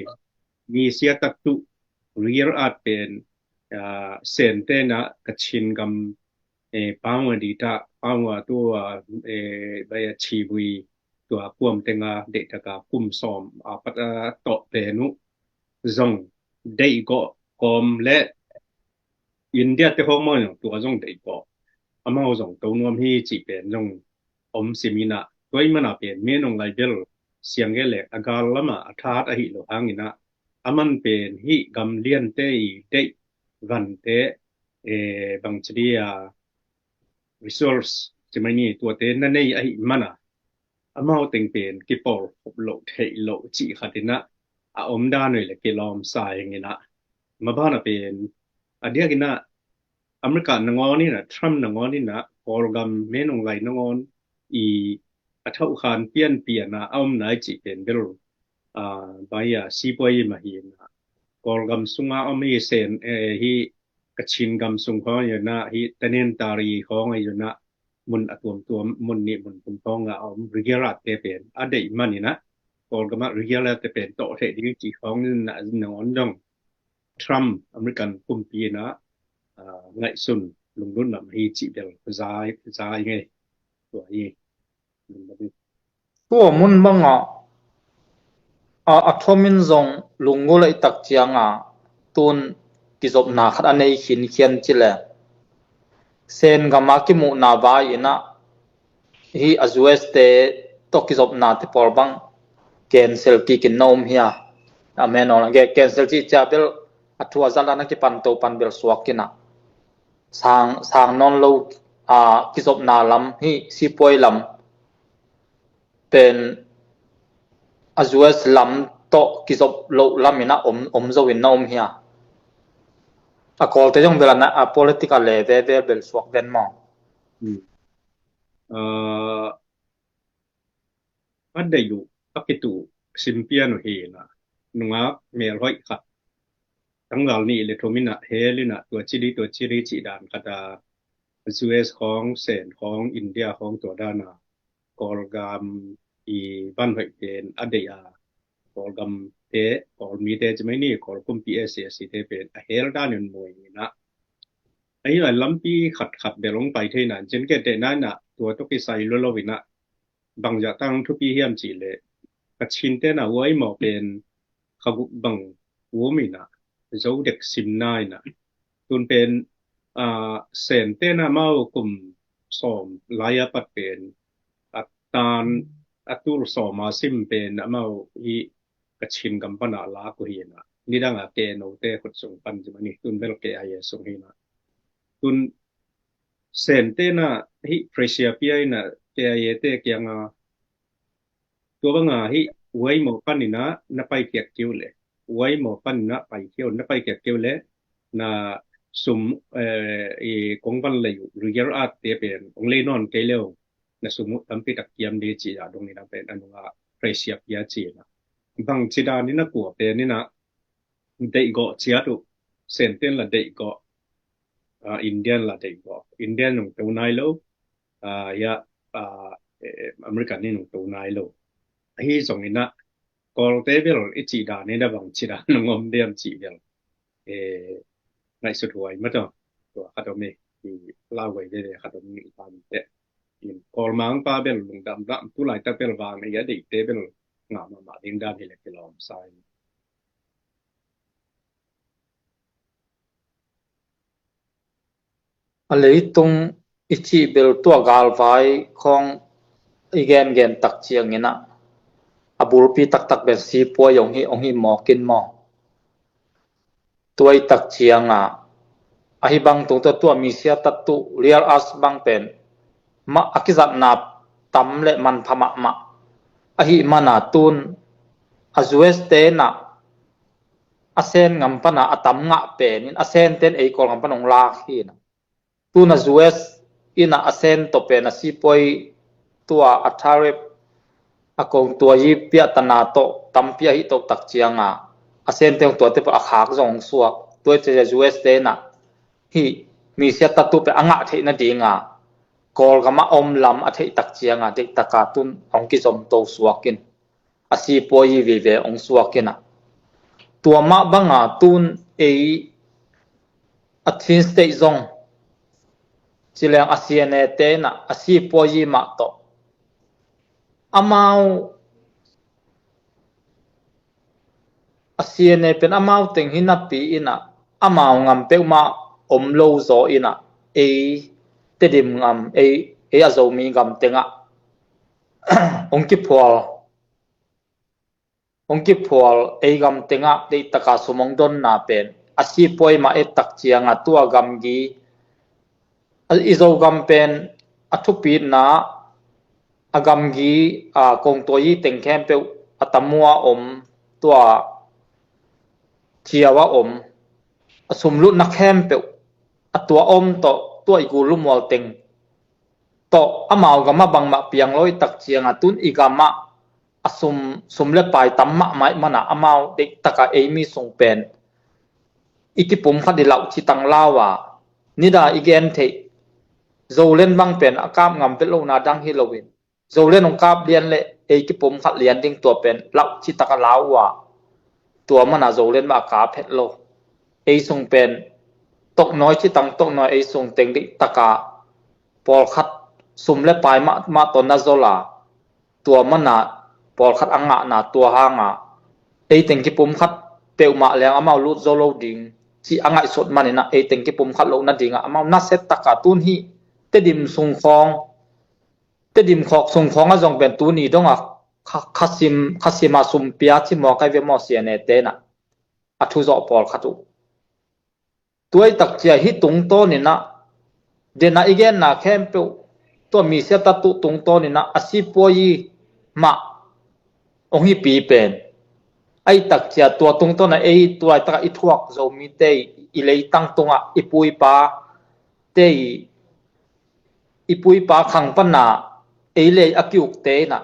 mi sia tattu riarat pen senten na kachin gam pangwa di ta pangwa tu ba ya chi bui tu puam tenga de ta ka pum som a pat to pe nu zong dei go kom le India te ho mo tu zong dei go amao zong to nuam hi chi pen zong om simina toi mana pen me nong lai bel siang ge le agal lama athat a hi lo hangina aman pen hi gam lian te de van te bang chria resource chimani tu te na nei a hi mana amao teng pen ki pol hop lo thei lo chi khatina a om da noi le ke lom sai ngina ma bana pen adia gina America nangoni na Trump nangoni na polgam menong lai nangon I athau khan pian na aum nai chi pen bel baya sipoi ma hi na polgam sunga omi sen hi kachin gam sung kho ya na hi tanen tari khong ai na mun atom tuam mun ni mun pum thong a om rigarat te pen adai mani na polgama rigarat te pen to the di chi khong na nangon dong Trump American kum pi na ngai sun lung dun lam hi chi bel zai nge to yi to mun banga athomin zong lungo lai tak chianga tun kizop na khat anei khin khian chile sen gama ki mu na ba ina hi azues te to kizop na te porbang cancel ki kin nom hia amen on ge cancel chi cha bel athua zalana ki pan to pan bel swakina sang non lo kizop na lam hi sipoi lam pen azues lam to kizop lo lamina om zo win nom hia a kol te jong belana a political level bel swak den mo adayu akitu simpiano he na nunga mer hoi khat tangal ni le thomina helina to chiri chi dan kata US khong sen khong India khong to dana kolgam I ban hoi pen adeya kolgam te kol mi te chmai ni kol kum PSC te pen a hel dan yen moi na ai la lampi khat belong pai the nan chen ke te na na to to ki sai lo wina bang ja tang thu pi hiam chi le kachin te na wai mo pen khagu bang wo mi na zo dek sim nai na tun pen sen te na mau kum som laya pat pen atan atur soma sim pen mau hi kachin kampana la ko hi na nidanga ke no te khut sung pan jmani tun bel ke ai sung hi na tun sen te na hi pressure pi na ke ai te kyanga to banga hi wai mo panina na pai kek kiu le wai mo panina pai kiu na pai kek kiu le na sum kong ban le real art te pen ong le non ke leo na sumu tampi tak kiam de chi ya dong ni na pen anunga pressure pi chi na bang chida ni na ko pe ni na dei go chia tu senten la dei go Indian la dei go Indian nong to nai lo ya American ni nong to nai lo hi song ni na kol te bel ichi da ni da bang chida ngom dem chi bel ngai su thoi ma to me ki la wai de mi pa te in kol mang pa bel lung dam tu lai ta bel wang ni ya dei te bel nga ma ding da ni le ki lom sai alei tung ichi bel to gal vai khong igen gen tak chiang ina abul pi tak bel si po yong hi ong hi mo kin mo tuai tak chianga ahi bang tung to tua mi sia tatu real as bang pen ma akizat na tam le man phama ma ahi mana tun azues te na asen ngam pana atam nga pen in asen ten ei kol ngam panong la hi na tun azues ina asen to pen asipoi tua atharep akong tua yi pia tana to tampia hi to tak chianga asen te to te pa akhak jong suak to che US te na hi mi sia tatu pe anga the na dinga kol gama om lam a the tak chianga de takatun ong ki som to suakin asi poi vi ve ong suakina tua ma banga tun ei athin state zong chilang asiane te na asi poi ma to amau asiane pen amau teng hinapi ina amau ngam peuma omlo zo ina tedim ngam azomi ngam tenga ongki phol gam tenga de taka sumong don na pen asi poima tak chianga tua gam gi izo gam pen athupi na agam gi kong toyi tengkhem pe atamua om tua chiawa om asumlu nakhem pe atua om to tua igulumwal teng to amau gama bangma piang loi tak chianga tun igama sumle pai tamma mai mana amau de taka emi sung pen ikipum khadilau chitang lawa nida igen the zolen bang pen akam ngam pe lo na dang hilowin zolen ong kap lian le ikipum khat lian ding to pen lau chitaka lawa tua mana zolen ma ka phet lo sung pen tok noi chitang tok noi sung teng di taka pol khat sumle pai ma ton na zola tua mana pol khat anga na tua hanga tengki pum khat peuma leng amau lut zolo ding chi anga sot manina tengki pum khat lo na dinga amau na set taka tun hi tedim sung khong tedim khok sung khong a jong pen tu ni donga khasima sum pia chi mo kai ve mo siane te na athu zo pol khatu tuai tak chia hi tung to ni na dena igen na khem pe to mi se ta tu tung to ni na asi poi ma ong hi pi pen ai tak chia tua tung to na tuai ta I thuak zo mi te I lei tang tunga ipui pa te ipui pa khang pan na le akiuk te na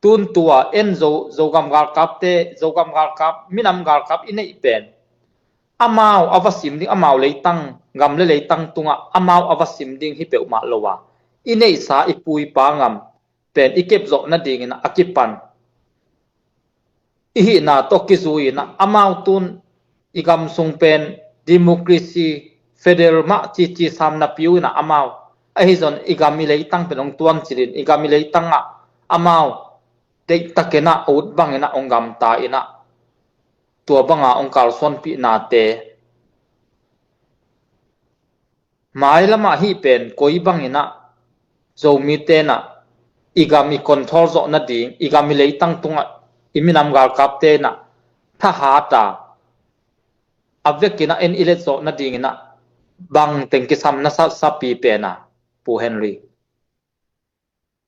tun tua en zo gam gal kap te zo gam gal kap minam gal kap inei pen amau avasim ding amau leitang ngam le leitang tunga amau avasim ding hi peuma lowa inei sa ipui pa ngam pen ikep zo na ding na akipan ihi na tokizui na amau tun igam sung pen democracy federal ma chi sam na piu na amau ahi zon igami leitang penong tuan chirin igami leitang a amau de takena out bangena ongam ta ina tua banga ongkal son pi na te mai lama hi pen koi bangina zomi te na igami control zo na ding igami leitang tunga iminam gal kap te na tha hata avekina en ilet zo na ding na bang tengki sam na sa pi pe na pu Henry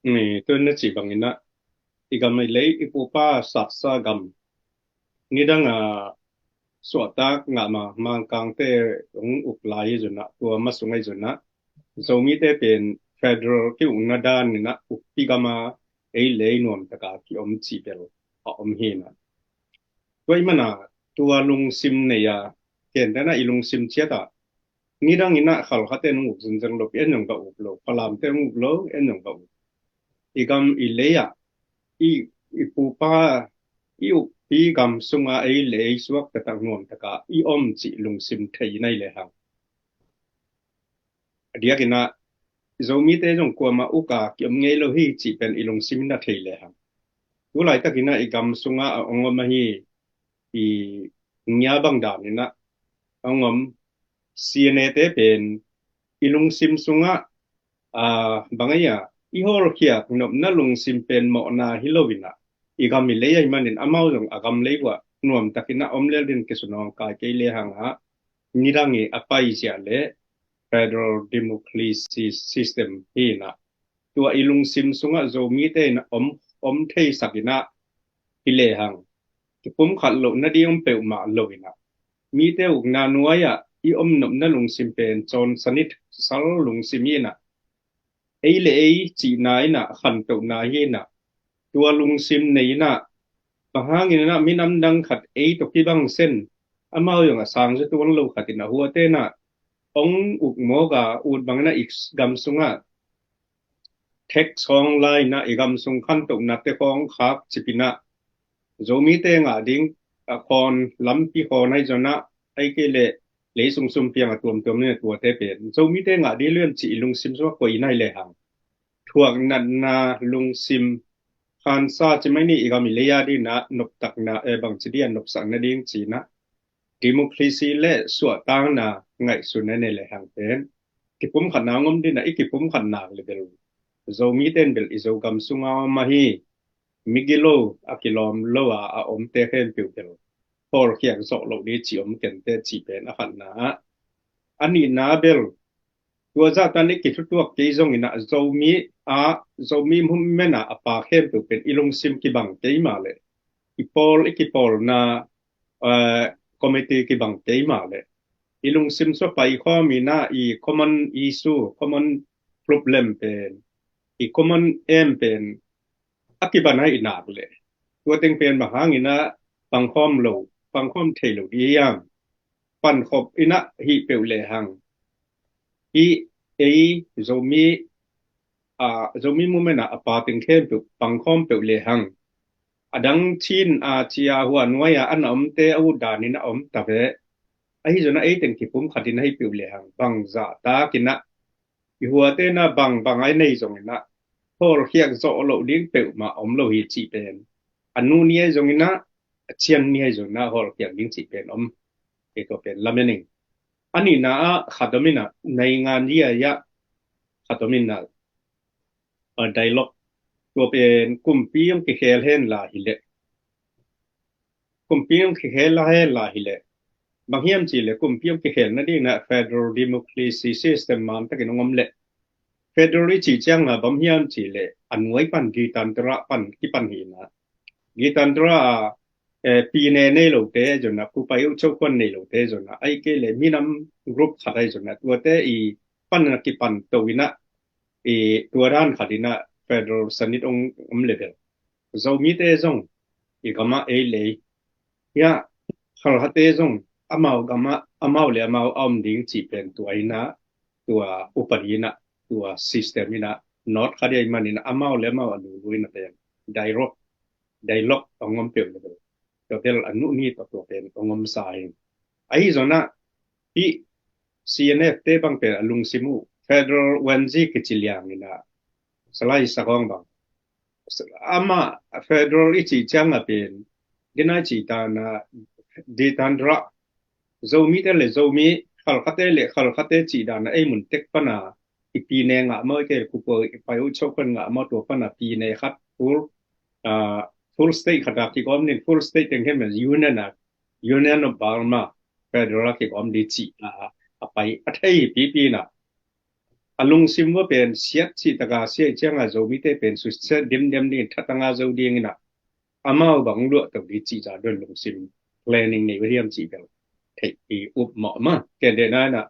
ni tun na chi bangina igam lei ipupa sa gam nidanga suata ngama mangkang te ong uklai juna tua masungai juna zomi te pen federal ki ungadan na upigama lei nom taka ki om chi bel om hina toi mana tua lung sim ne ya ken dana ilung sim chiata nidang ina khal khaten uk jinjang lo pen nong ka uk lo palam te uk lo en nong ka igam ileya ipupa pi gam sunga le suak ta tang nom taka om chi lung sim thei nai le hang adia kina zomi te jong kwa ma uka kyam nge lo hi chi pen ilung sim na thei le hang tu lai ta kina igam sunga ongom hi nya bang da ni na ongom siane te pen ilung sim sunga bangaya hol khia nom na lung sim pen mo na hilowina igam le yai manin amau jong agam lewa nuam takina omlel din kisunong ka ke le hang ha nidangi apai sia le federal democracy system hina tua ilung sim sunga zo mi te na om thei sakina ile hang ki pum khat lo na diom pe ma lo ina mi te uk na nuaya I nom na lung sim pen chon sanit sal lung simina ei le ei chi nai na khan to na hi na tua lung sim nei na bahangin na minam dang khat ei to ki bang sen amao yung asang sa tuwang lo khatina huwa te na ong uk mo ga ud bang na ik gam sunga tek song lai na igam sung khan to na te kong khak chipina zomi te nga ding kon lampi kon ai jona ai ke le sung sum piang atom tom ne tua te pen zomi te nga di luen chi lung sim so ko inai le hang thuang nan na lung sim khan sa chimai ni igam le ya di na nop tak na e bang chi dian nop sang na ding chi na democracy le suwa tang na ngai sunane le hang pen ki pum khan na ngom di na ikipum khan na le bel zomi ten bel izo gam sunga ma hi migilo akilom loa a om te khen piu bel por khiang so lo ni chi om ken te chi pen a khan na ani na bel tua za tan ni ki tuak ke zong ina zomi mum mena apa khen piu pen ilung sim ki bang ke ma le ikipol na committee ki bang te ma le ilung sim so pai kho mi na I common issue common problem pen I common aim pen akiban hai inak le tua teng pen ba hangina pangkhom thei lo di yang pan khop ina hi peu le hang I zomi mumena apa teng khem pe pangkhom peu le hang adang chin chia huan waya an om te au dani na om ta ve ai jona ai ten ki pum khatin hai piu le hang bang za ta kina I huwa te na bang ai nei zong na hol khiak zo lo ding pe ma om lo hi chi pen anu ni ai zong na chian ni ai zong na hol khiak ding chi pen om e to pen lamening ani na khadomina nei ngan dia ya khadomina dialogueตัวเป็นกลุ่มปีมที่เขลเห็นลาหิเลกลุ่มปีมที่เขลลาเห็นลาหิเลบางเฮียมจีเลกลุ่มปีมที่เขลนั่นดีนะ Federal Democracy System มันตะกินงอมเล Federal จีจังนะบางเฮียมจีเลอันไว้ปันกีตันตระปันที่ปันหินะกีตันตระปีเนเนโลเตจนะกูไปอุชกวนเนโลเตจนะไอ้เกเลมีนำกรุ๊ปขัดไอ้จนะตัวเตอีปันนักปันตัววินะตัวด้านขัดินะFederal sanit om level zo mi te zong igama e le ya khal hate zong amau le amau om ding chi pen tuaina tua uparina tua system ina not khade manina amau le amau anu luina pen dialogue ongom pe level to tel anu ni to pen ongom sai ai zona I CNF te bang pe alung simu Federal wenzi kichiliang ina salai sakong bang ama federal ichi changa pen dina chi ta na de tandra zomi te le zomi khal khate chi da na ei mun tek pana ipi ne nga mo ke ku po pai u chokon nga mo to pana pi ne khat full state khata ki kom nin full state teng hem union of Burma federal ki kom di chi a pai athai pi na alung simwa pen siat chi taga sia changa zomi te pen su se dim ni thatanga zo ding na amao bang lu to di chi ja don lung sim planning ni riam chi bel thei I up ma ke de na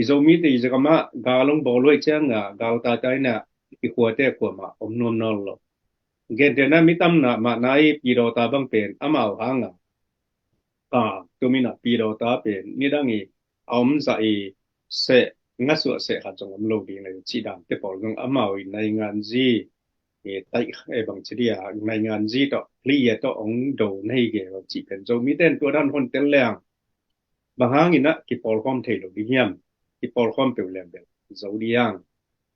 zomi te jagama galong boloi changa gal ta tai na I khuate ko ma om nom nol lo ge de na mitam na ma nai pi ro ta bang pen amao hanga tumina pi ro ta pen ni dangi om sa I se nga su se kha jong am lo ding le chi dam te pol ngong amao I nai ngan ji tai bang chi dia nai ngan ji to li ye to ong do nei ge chi pen zo mi ten to dan hon tel lang ba hang ina ki pol khom thei lo di hiam ki pol khom pe lem bel zo diang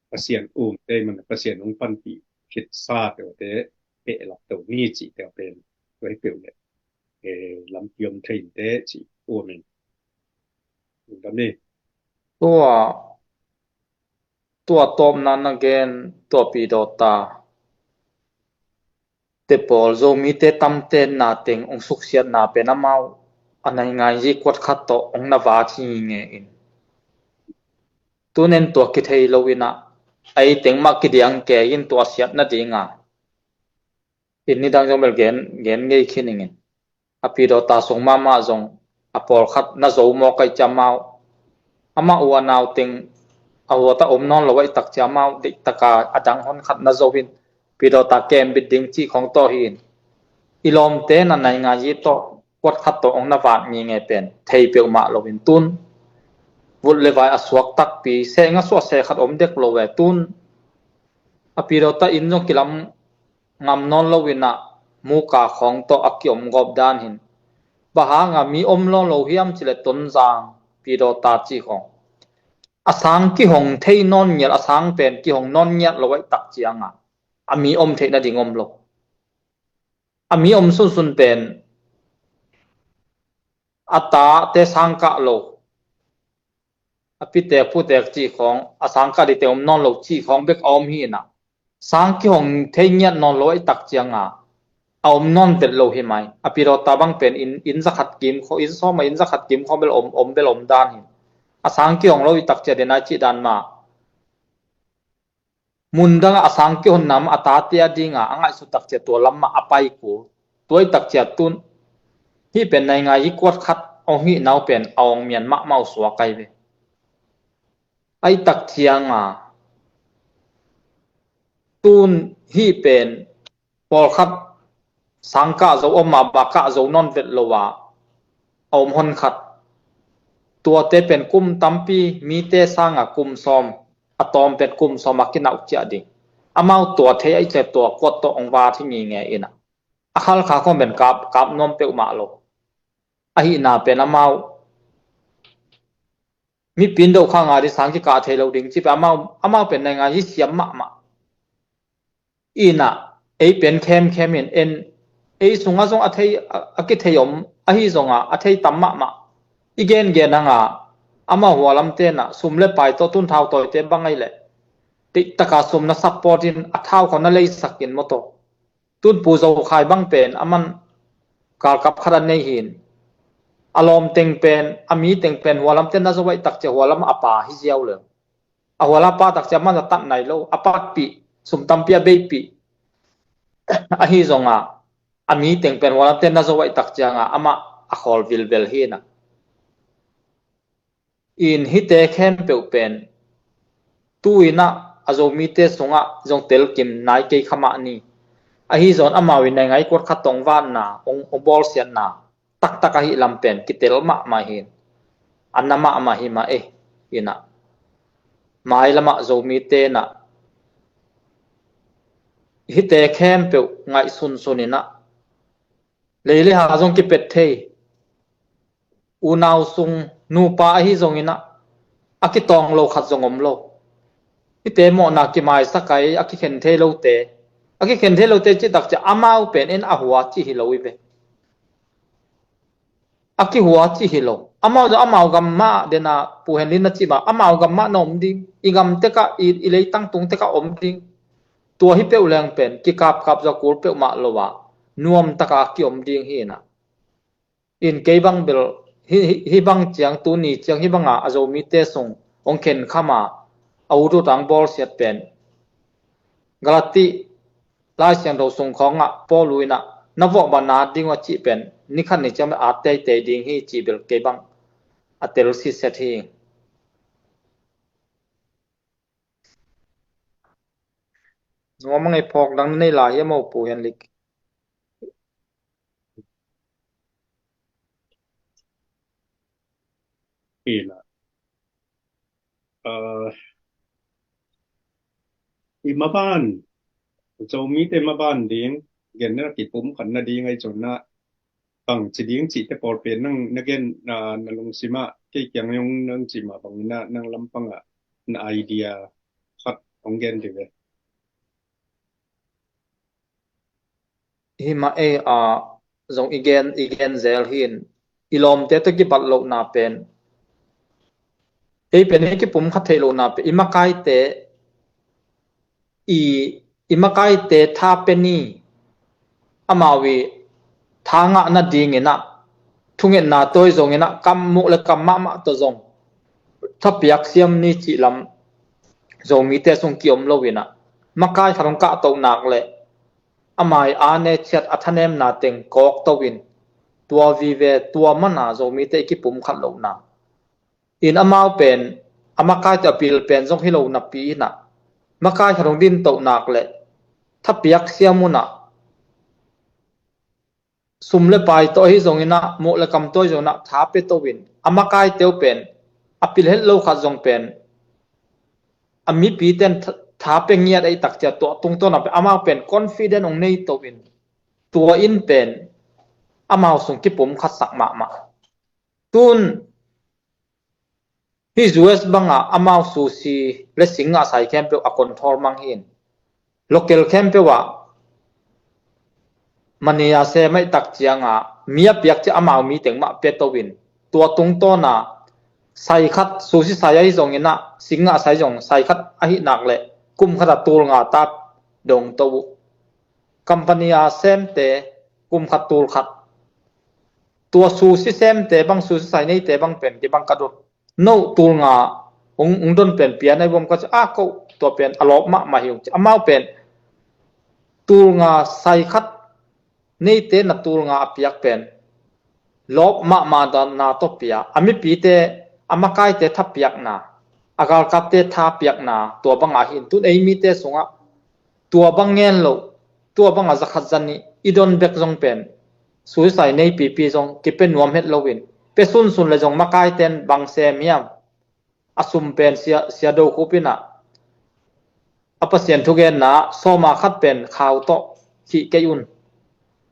pasien te man pasien ong pan pi khit sa te pe la to ni chi te pen wei pe le lam piom thei te chi o men dam niตัวตอมนั้นนะเกนตัวปีดอตาเตปอลโซมีเตตัมเตนนาเต็งองสุกเสียนาเป็นอมาว anai ngai ji kwat khat to ong na wa thi nge in tunen to ki thei lowina ai tengma ki diang ke in to siat na dinga in ni dang jomel gen ngei khiningin api do ta song mama jong apol khat na zo mo kai chamau ama uanaw ting awata omnon lowai tak chamau dik taka adang hon khat na zo hin pi do ta kem biding chi khong to hin ilom te na nai nga ji to kwat khat to ong na wat ngi nge pen thei pe ma lovin tun vul lewai aswak tak pi se nga so se khat om dek lowe tun api do ta in jong kilam ngam non lowina muka khong to akyom gob dan hin bahanga mi omlo lo hiam chile ton jang pi do ta chi khong asang ki hong thei non nyel asang pen ki hong non nyat lowai tak chianga ami om thei na dingom lo ami om sun sun pen ata te sangka lo api te pu te chi khong asangka di te om non lo chi khong bek om hi na sang ki hong thei nyat non lowai tak chianga om non tet lo hi mai api ro ta bang pen in zakhat kim kho in so ma in zakhat kim kho bel om bel om dan hi asang ki hong lo tak che de na chi dan ma mundang asang ki hon nam ata tia dinga angai su tak che to lamma apai ku toy tak che tun hi pen nai nga hi kwat khat ong hi naw pen ong mian ma mau swa kai ve ai tak thianga tun hi pen pol khat sangka zo om ma ba ka zo non vet lowa om hon khat tua te pen kum tampi mi te sanga kum som atom pen kum som akina ukcha ding amau tua the ai che tua kwat to ong wa thi ngi nge ina akhal kha khom ben kap nom pe ma lo ahi na pen amau mi pin do kha nga ri sang ki ka the lo ding chi pa amau pen na nga hi siam ma ina ei pen khem in en ei sunga jong athei aki theyom ahi zonga athei tamma ma igen ge nanga ama hualam te na sumle pai to tun thau toy te bangai le tik taka sum na support in athau khona lei sakin moto tun pu zo khai bang pen aman kal kap kharan nei hin alom teng pen ami teng pen hualam te na zo wai tak che hualam apa hi jiao le a huala pa tak che man tat nai lo apat pi sum tampia be pi ahi zonga ami teng pen hualam te na zo wai tak changa ama a khol vil hi na in hite khem pe pen tuina azo mi te songa jong tel kim nai ke khama ni ahi zon ama wi nai ngai kot khatong wan na ong bol sian na tak hi lam pen kitel ma hin anama ma hi ma ina mai lama zo mi te na hite khem pe ngai sunina leile ha jong ki pet thei unaw sung nu pa hi zongina akitong lo khat zongom lo ite mo na ki mai sakai akikhen the lo te chi tak cha amau pen en ahwa chi hi lo ibe aki huwa chi hi lo amau gam ma de na pu henlin na chi ba amau gam ma nom ding igam te ka i lei tang tung te ka om ding tua hi pe ulang pen ki kap za kur pe ma lo wa nuam taka ki om ding hi na in ke bang bel hi bang chiang tu ni chiang hi banga azo mi te song ong khen khama au ru tang bol set pen galati lai siang do song khonga poluina navo bana dingwa chi pen ni khan ni cham a te ding hi chi bel ke bang atel si set hi zo mangai phok dang nei la hi mo pu hen lik ila imaban zo mi te maban ding gen na ki pum khan na ding ai chon na bang chi ding chi te por pe nang na gen na lung sima ke kyang yong nang chi ma bang na nang lampang a na idea khat ong gen de hi ma a zong igen zel hin ilom te to ki bat lo na pen pen ki pum kha thelo na pe imakai te tha pe ni amawi thanga na ding ina thungin na toy zong ina kam mu le kam ma to zong thapiak siam ni chi lam zomi te sung kiom lowina makai tharong ka to nak le amai ane chat athanem na teng kok towin tua vive tua mana zomi te ki pum khat lo na in amau pen amakai ta pil pen zong hilo na pi na makai tharong din to nak le thapiak siamuna sumle pai to hi zong ina mo le kam toy zong na tha pe to win amakai teu pen apil hel lo kha zong pen ami pi ten tha pe ngiat ai tak cha to tung to na ama pen confident ong nei to win tua in pen amao sung ki pum khat sak ma tun hi US banga amao su si le singa sai camp a control mang hin local camp wa mania se mai tak chianga mia piak cha amao mi teng ma pe to win tua tung to na sai khat su si sai ai zong ina singa sai jong sai khat a hi nak le kum khata tul nga ta dong to company a sem te kum khat tul khat tua su si sem te bang su si sai nei te bang pen ki bang kadut no tul nga ong don pen pian ai bom ka a ko to pen alop ma hiu amao pen tul nga sai khat nei te na tul nga apiak pen lop ma da na to pia ami pi te amakai te thapiak na agal kap te tha piak na to banga hin tun ei mi te sunga tua bangen lo tua banga zakhat jani idon bek jong pen suicide nei pp jong ki pen nuam het lowin pe sun le jong makai ten bang se miam asum pen sia do khupina apasien thugen na soma khat pen khaw to chi kayun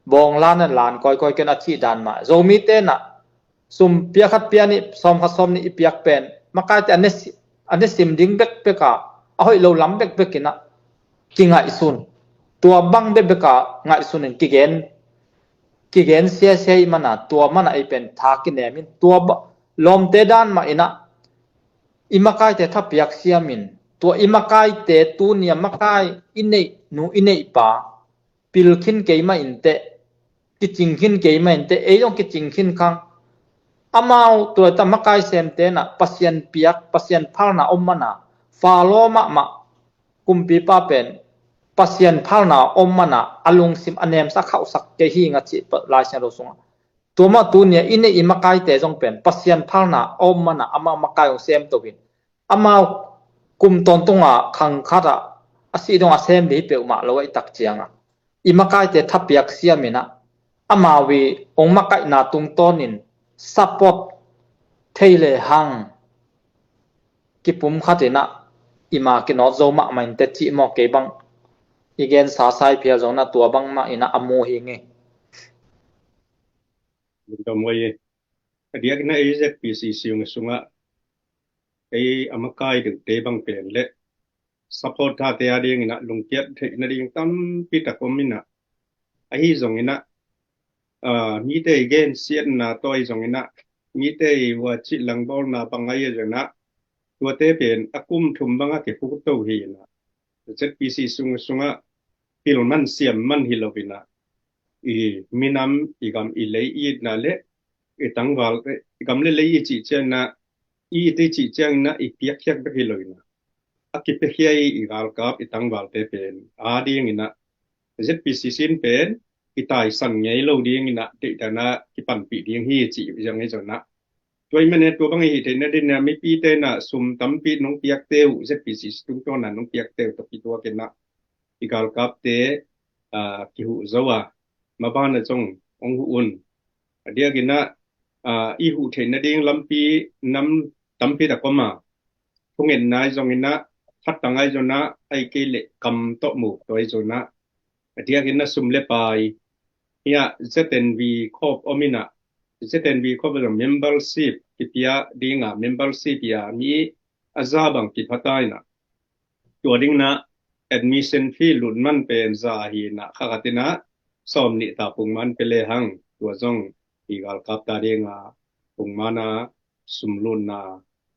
bong lan lan koi ken achi dan ma zomi te na sum pia khat pia ni som khat som ni ipiak pen makai te ane sim ding bek peka ahoi lo lam bek bekina kinga isun tua bang beka ngai sunin kigen sia mana tua mana ai pen thaki nemin tua lom te dan ma ina imakai te thapiak siamin tua imakai te tu nia makai inei nu inei pa pilkhin keima inte kichingkhin keima inte eyong kichingkhin khang amau tua ta makai sem te na pasien piak pasien phalna ommana falo ma kumpi pa pen pasien phalna ommana alung sim anem sa khau sak ke hi nga chi lai sa ro sunga tuma tu nia ine imakai te jong pen pasien phalna ommana ama makai ong sem to win ama kum ton tunga khang khara asi dong a sem bi pe ma lo ai tak chianga imakai te thapiak siamina ama wi ong makai na tung tonin support theile hang kipum khatina ima ki no zo ma main te chi mo ke bang igen sa sai phia jong na tua bang ma ina amu hi nge Dom ye dia kena AZPCC yung sunga ay amakai de te bang pen le support tha te ading ina lungkiat the na ding tam pita komina ai zong ina mi te gen sian na toy zong ina mi te wa chi lang bol na pangai jana tua te pen akum thum banga ke pu to hi na ZPC sunga pilman siam man hilovina i minam igam ilei i na le itang wal igam le lei chi chen na i te chi chen na i piak yak be hilovina akipe hiai igal kap itang wal te pen ading ina ZPC sin pen itai san ngei lo ding ina te dana ki pan pi ding hi chi yang ei jona toy mane to bang hi te na din na mi pi te na sum tam pi nong piak teu ZPC tung to na nong piak teu to pi to ke na igal kap te ki hu zawa mabana jong ong hu un dia gina i hu the na ding lampi nam tampi da koma thungen nai jong ina phat tangai jona ai ke le kam to mu toy jona dia gina sumle pai ya ZNV khop omina ZNV khop the membership kipia dinga membership ya mi azabang ki phatai na to ding na admission fee lun man pen za hi na khagatina som ni ta pungman pele hang tua jong igal kap ta denga pungmana sumlun na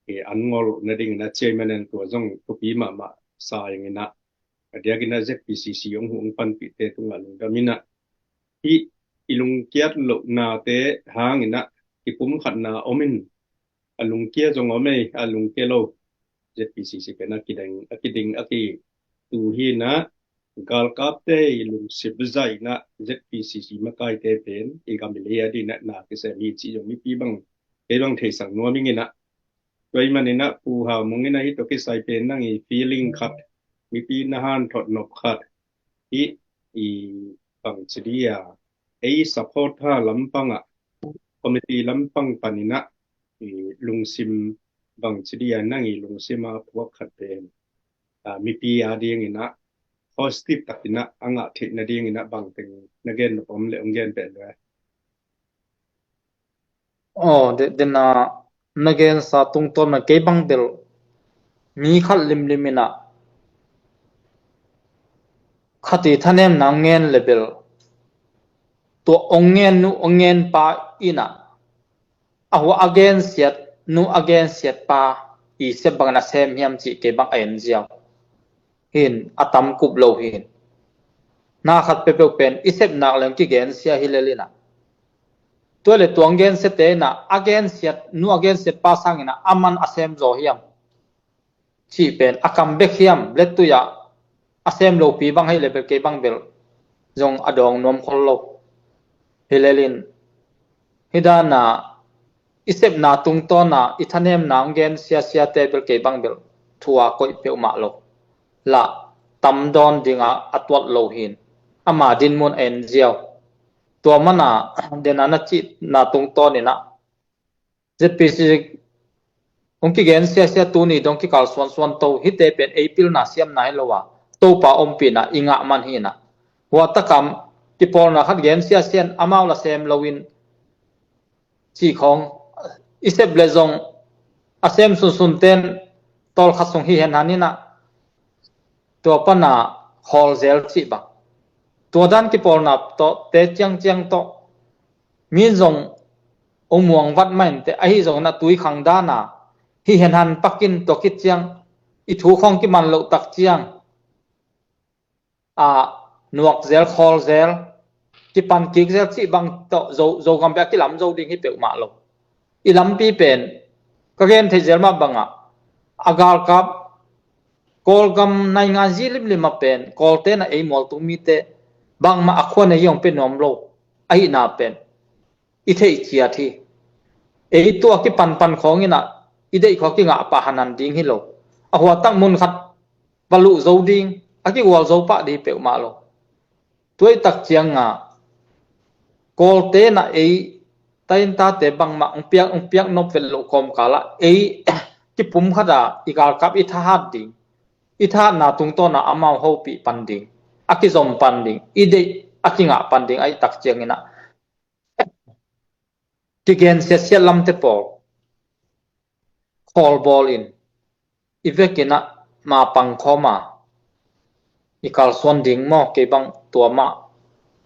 e angol na ding na chairman en tua jong topi ma sa ingina adia gina ZPCC yong hung pan pi te tunga lung damina i ilung kiat lo na te hang ina ki pum khatna omin alung kia jong ome alung kelo ZPCC pena akiding aki tu hi na gal kapte lung sibzai na ZPCC makai te pen igamilia di na kise mi chi jong mi pi bang e bang the sang no mi ngina toy manina pu ha mungina hi to ki sai pen nang i feeling khat mi pi na han thot nop khat i bang chidia e support ha lampanga committee lampang panina lungsim bang chidia nang i lungsima phok khat pen mi pi ading ina positive takina anga thik na ding ina bang teng nagen pom le onggen pe le de na nagen sa tung ton na ke bang bel mi khat lim ina khati thanem nangen level to ongen pa ina ahu against yet nu against yet pa I se bang na sem hiam chi ke bang en jiao hin atam kup lo hin na khat pe pen isep nak leng ki gen sia hilelina to le tuang gen se te na against yet nu against yet pa sang ina aman asem zo hiam chi pen akam bek hiam let tu ya asem lo pi bang hai le ke bang bel jong adong nom khol lo hilelin hidana isep na tung to na ithanem nang gen sia te bel ke bang bel thua koi pe ma lo la tam don dinga atwat lo hin ama din mun en jiao to mana dena na chi na tung to ni na ZPC ongki gen sia tu ni dongki kal swan to hite pen april na siam nai lo wa to pa ompi na inga man hi na wa takam ti pol na khat gen sia sian amau la sem lowin chi khong isep lezong asem sun ten tol khasong hi hen hanina to pana hol zel chi ba to dan ki pol na to te chiang to min zong omuang wat main te ai zong na tui khang da na hi hen han pakin to ki chiang I thu khong ki man lo tak chiang nuak zel khol zel ki pan ki zel chi bang to zo gam ba ki lam zo ding hi pe ma lo I lam pi pen ka gen the zel ma banga agal kap kol gam nai nga ji lim ma pen kol te na ei mol tu mi te bang ma akhon e yong pe nom lo ai na pen I the chia thi ei to ki pan khong ina I dei kho ki nga pa hanan ding hi lo a hwa tak mun khat balu zo ding a ki wal zo pa di pe ma lo tuai tak chiang nga kol te na ei tain ta te bang ma ong piak no fel lo kom kala ei ki pum khada ikal kap I tha hat ding I tha na tung to na amau ho pi pan ding aki zom pan ding I dei aki nga pan ding ai tak chiang ina ki gen sia lam te pol call ball in ivekina ma pang khoma ikal swan ding mo ke bang tua ma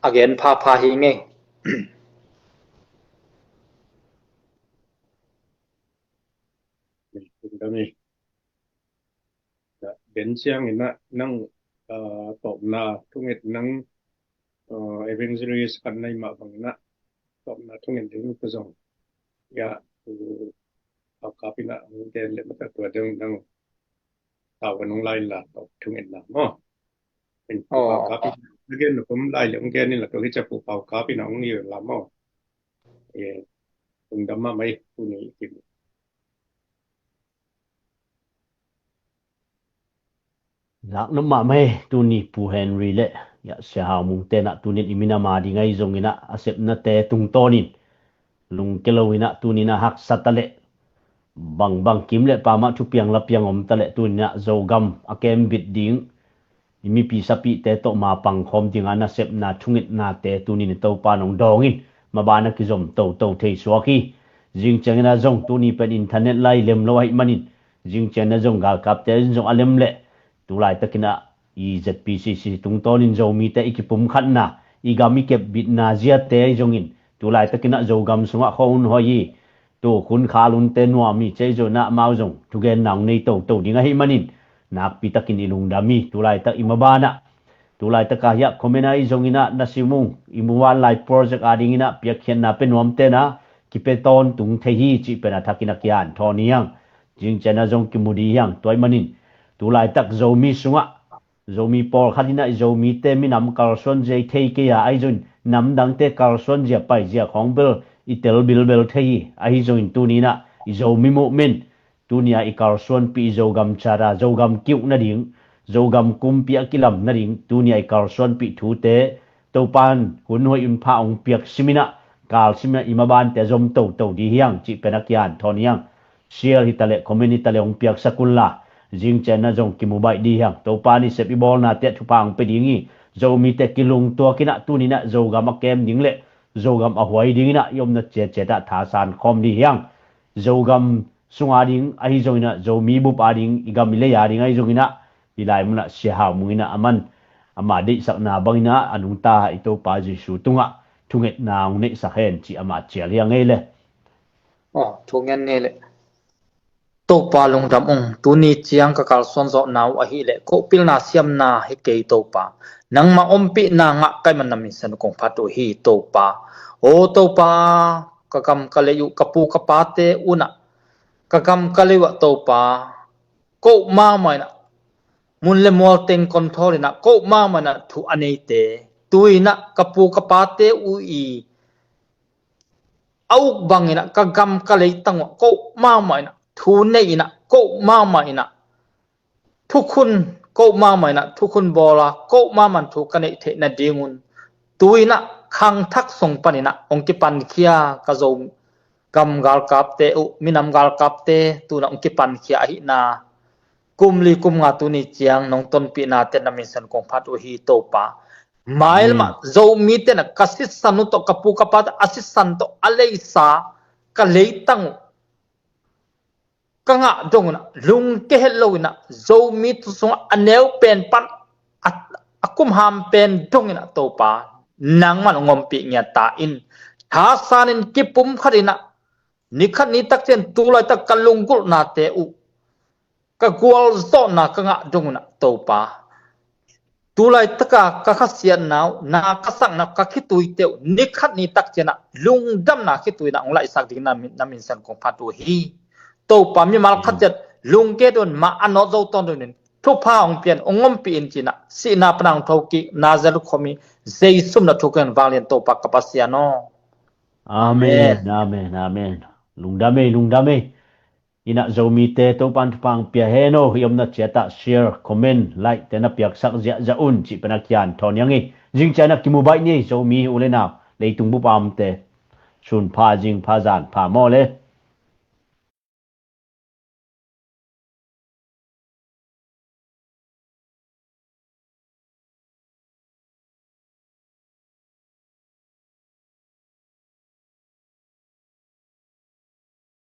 again pha hi nge kami ben siang ina nang top na tungit nang evangelist kan nai ma bang na top na tungit ding ko zong ya kapina ngel le mata to deng nang taw nong lai la top tungit na moเป็นkapi again ko lai le ngel ni la to hicha pu pau kapina ong ni la mo tung damma mai tu ni ki lak no ma mai tu ni pu Henry le ya se ha mung te na tu ni imina ma di ngai zong ina asep na te tung tonin lung kelowina tu ni na hak satale bang kim le pa ma chu piang la piang om tale tu ni na zogam akem bit ding imi pi sapi te to ma pang khom ding ana sep na thungit na te tu ni to pa nong dongin ma ba na ki zom to thei swaki jing changna zong tu ni pen internet lai lem lo hai manin jing chena zong gal kap te zong alem le tu lai takina ZPCC tung tonin zo mi te ikipum khatna igami kep bit na zia te zongin tu lai takina zo gam sunga khon hoyi tu khun khalun te nuwa mi che zo na mau zong tu gen nang nei to dinga hi manin nak pi takin ilung dami tu lai tak imabana tu lai takaya komena i zongina nasimung imuwan lai project adingina piakhian na penom te na ki pe ton tung the hi chi pe na thakinak yan thoniang jing chana jong ki mudi yang toy manin tu lai tak zomi sunga zomi pol khadina zomi te minam karson je thei ke ya ai jun nam dang te karson je pai je khongbel itel bilbel thei ai join tu ni na zomi mu'min tunia i karson pi zogam chara zogam kiu na ding zogam kum pi akilam na ding tunia i karson pi thu te to pan hun hoi un pha ong piak simina kal simna imaban te zom to di hiang chi penakyan thoniang share hitale community tale ong piak sakulla jing chena jong ki mubai di hiang to pani se pi bol na te thu pang pe dingi zomi te kilung to kina tunina zogam akem dingle zogam ahwai dingina yomna che ta thasan khom di hiang zogam sunga ding ai joina zomi bu pa ding igam le ya ding ai jongina ilai muna siha mungina aman ama de sakna bangina anungta ito pa jisu tunga thunget naung ne sakhen chi ama chel yang ele thungen ne le to pa long dam ong tuni chiang ka kal son zo naw a hi le ko pil na siam na he ke to pa nang ma ompi na nga kai man namin san kong phato hi to pa o to pa ka kam ka le yu ka pu ka pa te una ka kam ka le wa to pa ko ma mai na mun le mol teng control na ko ma ma na thu anei te tuina ka pu ka pa te u i au bangina ka gam ka le tang ko ma mai na thu nei na ko ma mai naทุกคนก็มาใหม่นะทุกคนบอละก็มามันทุกกันเทนะดีงุนตุยนะคังทักส่งปันนะองค์ปันเคียกะโจมกำกาลกับเตอุมินำกาลกับเตตุนะองค์ปันเคียหินากุมลีกุมงาตุนิเจียงนองต้นปีนาเตนะมิสันกงพัดอุฮีโตปาหมายมาโจมีเตนะกัสิสันุตกะปูกะปาตอสิสันโตอะเลสากะเลตังkanga dongna lung ke helloina zomi tu song aneu pen pan akum ham pen dongina topa nangman ngompi nya ta in hasanin kipum khadina nikhat ni takchen tulai tak kalungul na te u ka gwal zo na kanga dongna topa tulai taka ka khasian naw na kasang na ka khitui te nikhat ni takchena lungdam na khitui na onglai sak ding na min san kong phatu hi to pa mi mal khajet lungke don ma ano zo ton don thu pha ong pian ongom pi in china sina panang thoki nazal khomi zeisum na thuken wanglen to pa kapasiano amen amen amen lungdame ina zomi te to pan pang pia heno yomna cheta share comment like tena piak sak ja jaun chi panakyan thonyangi jingchana kimubai ni zomi ulena leitung bu pam te sun pha jing pha jan pha mo le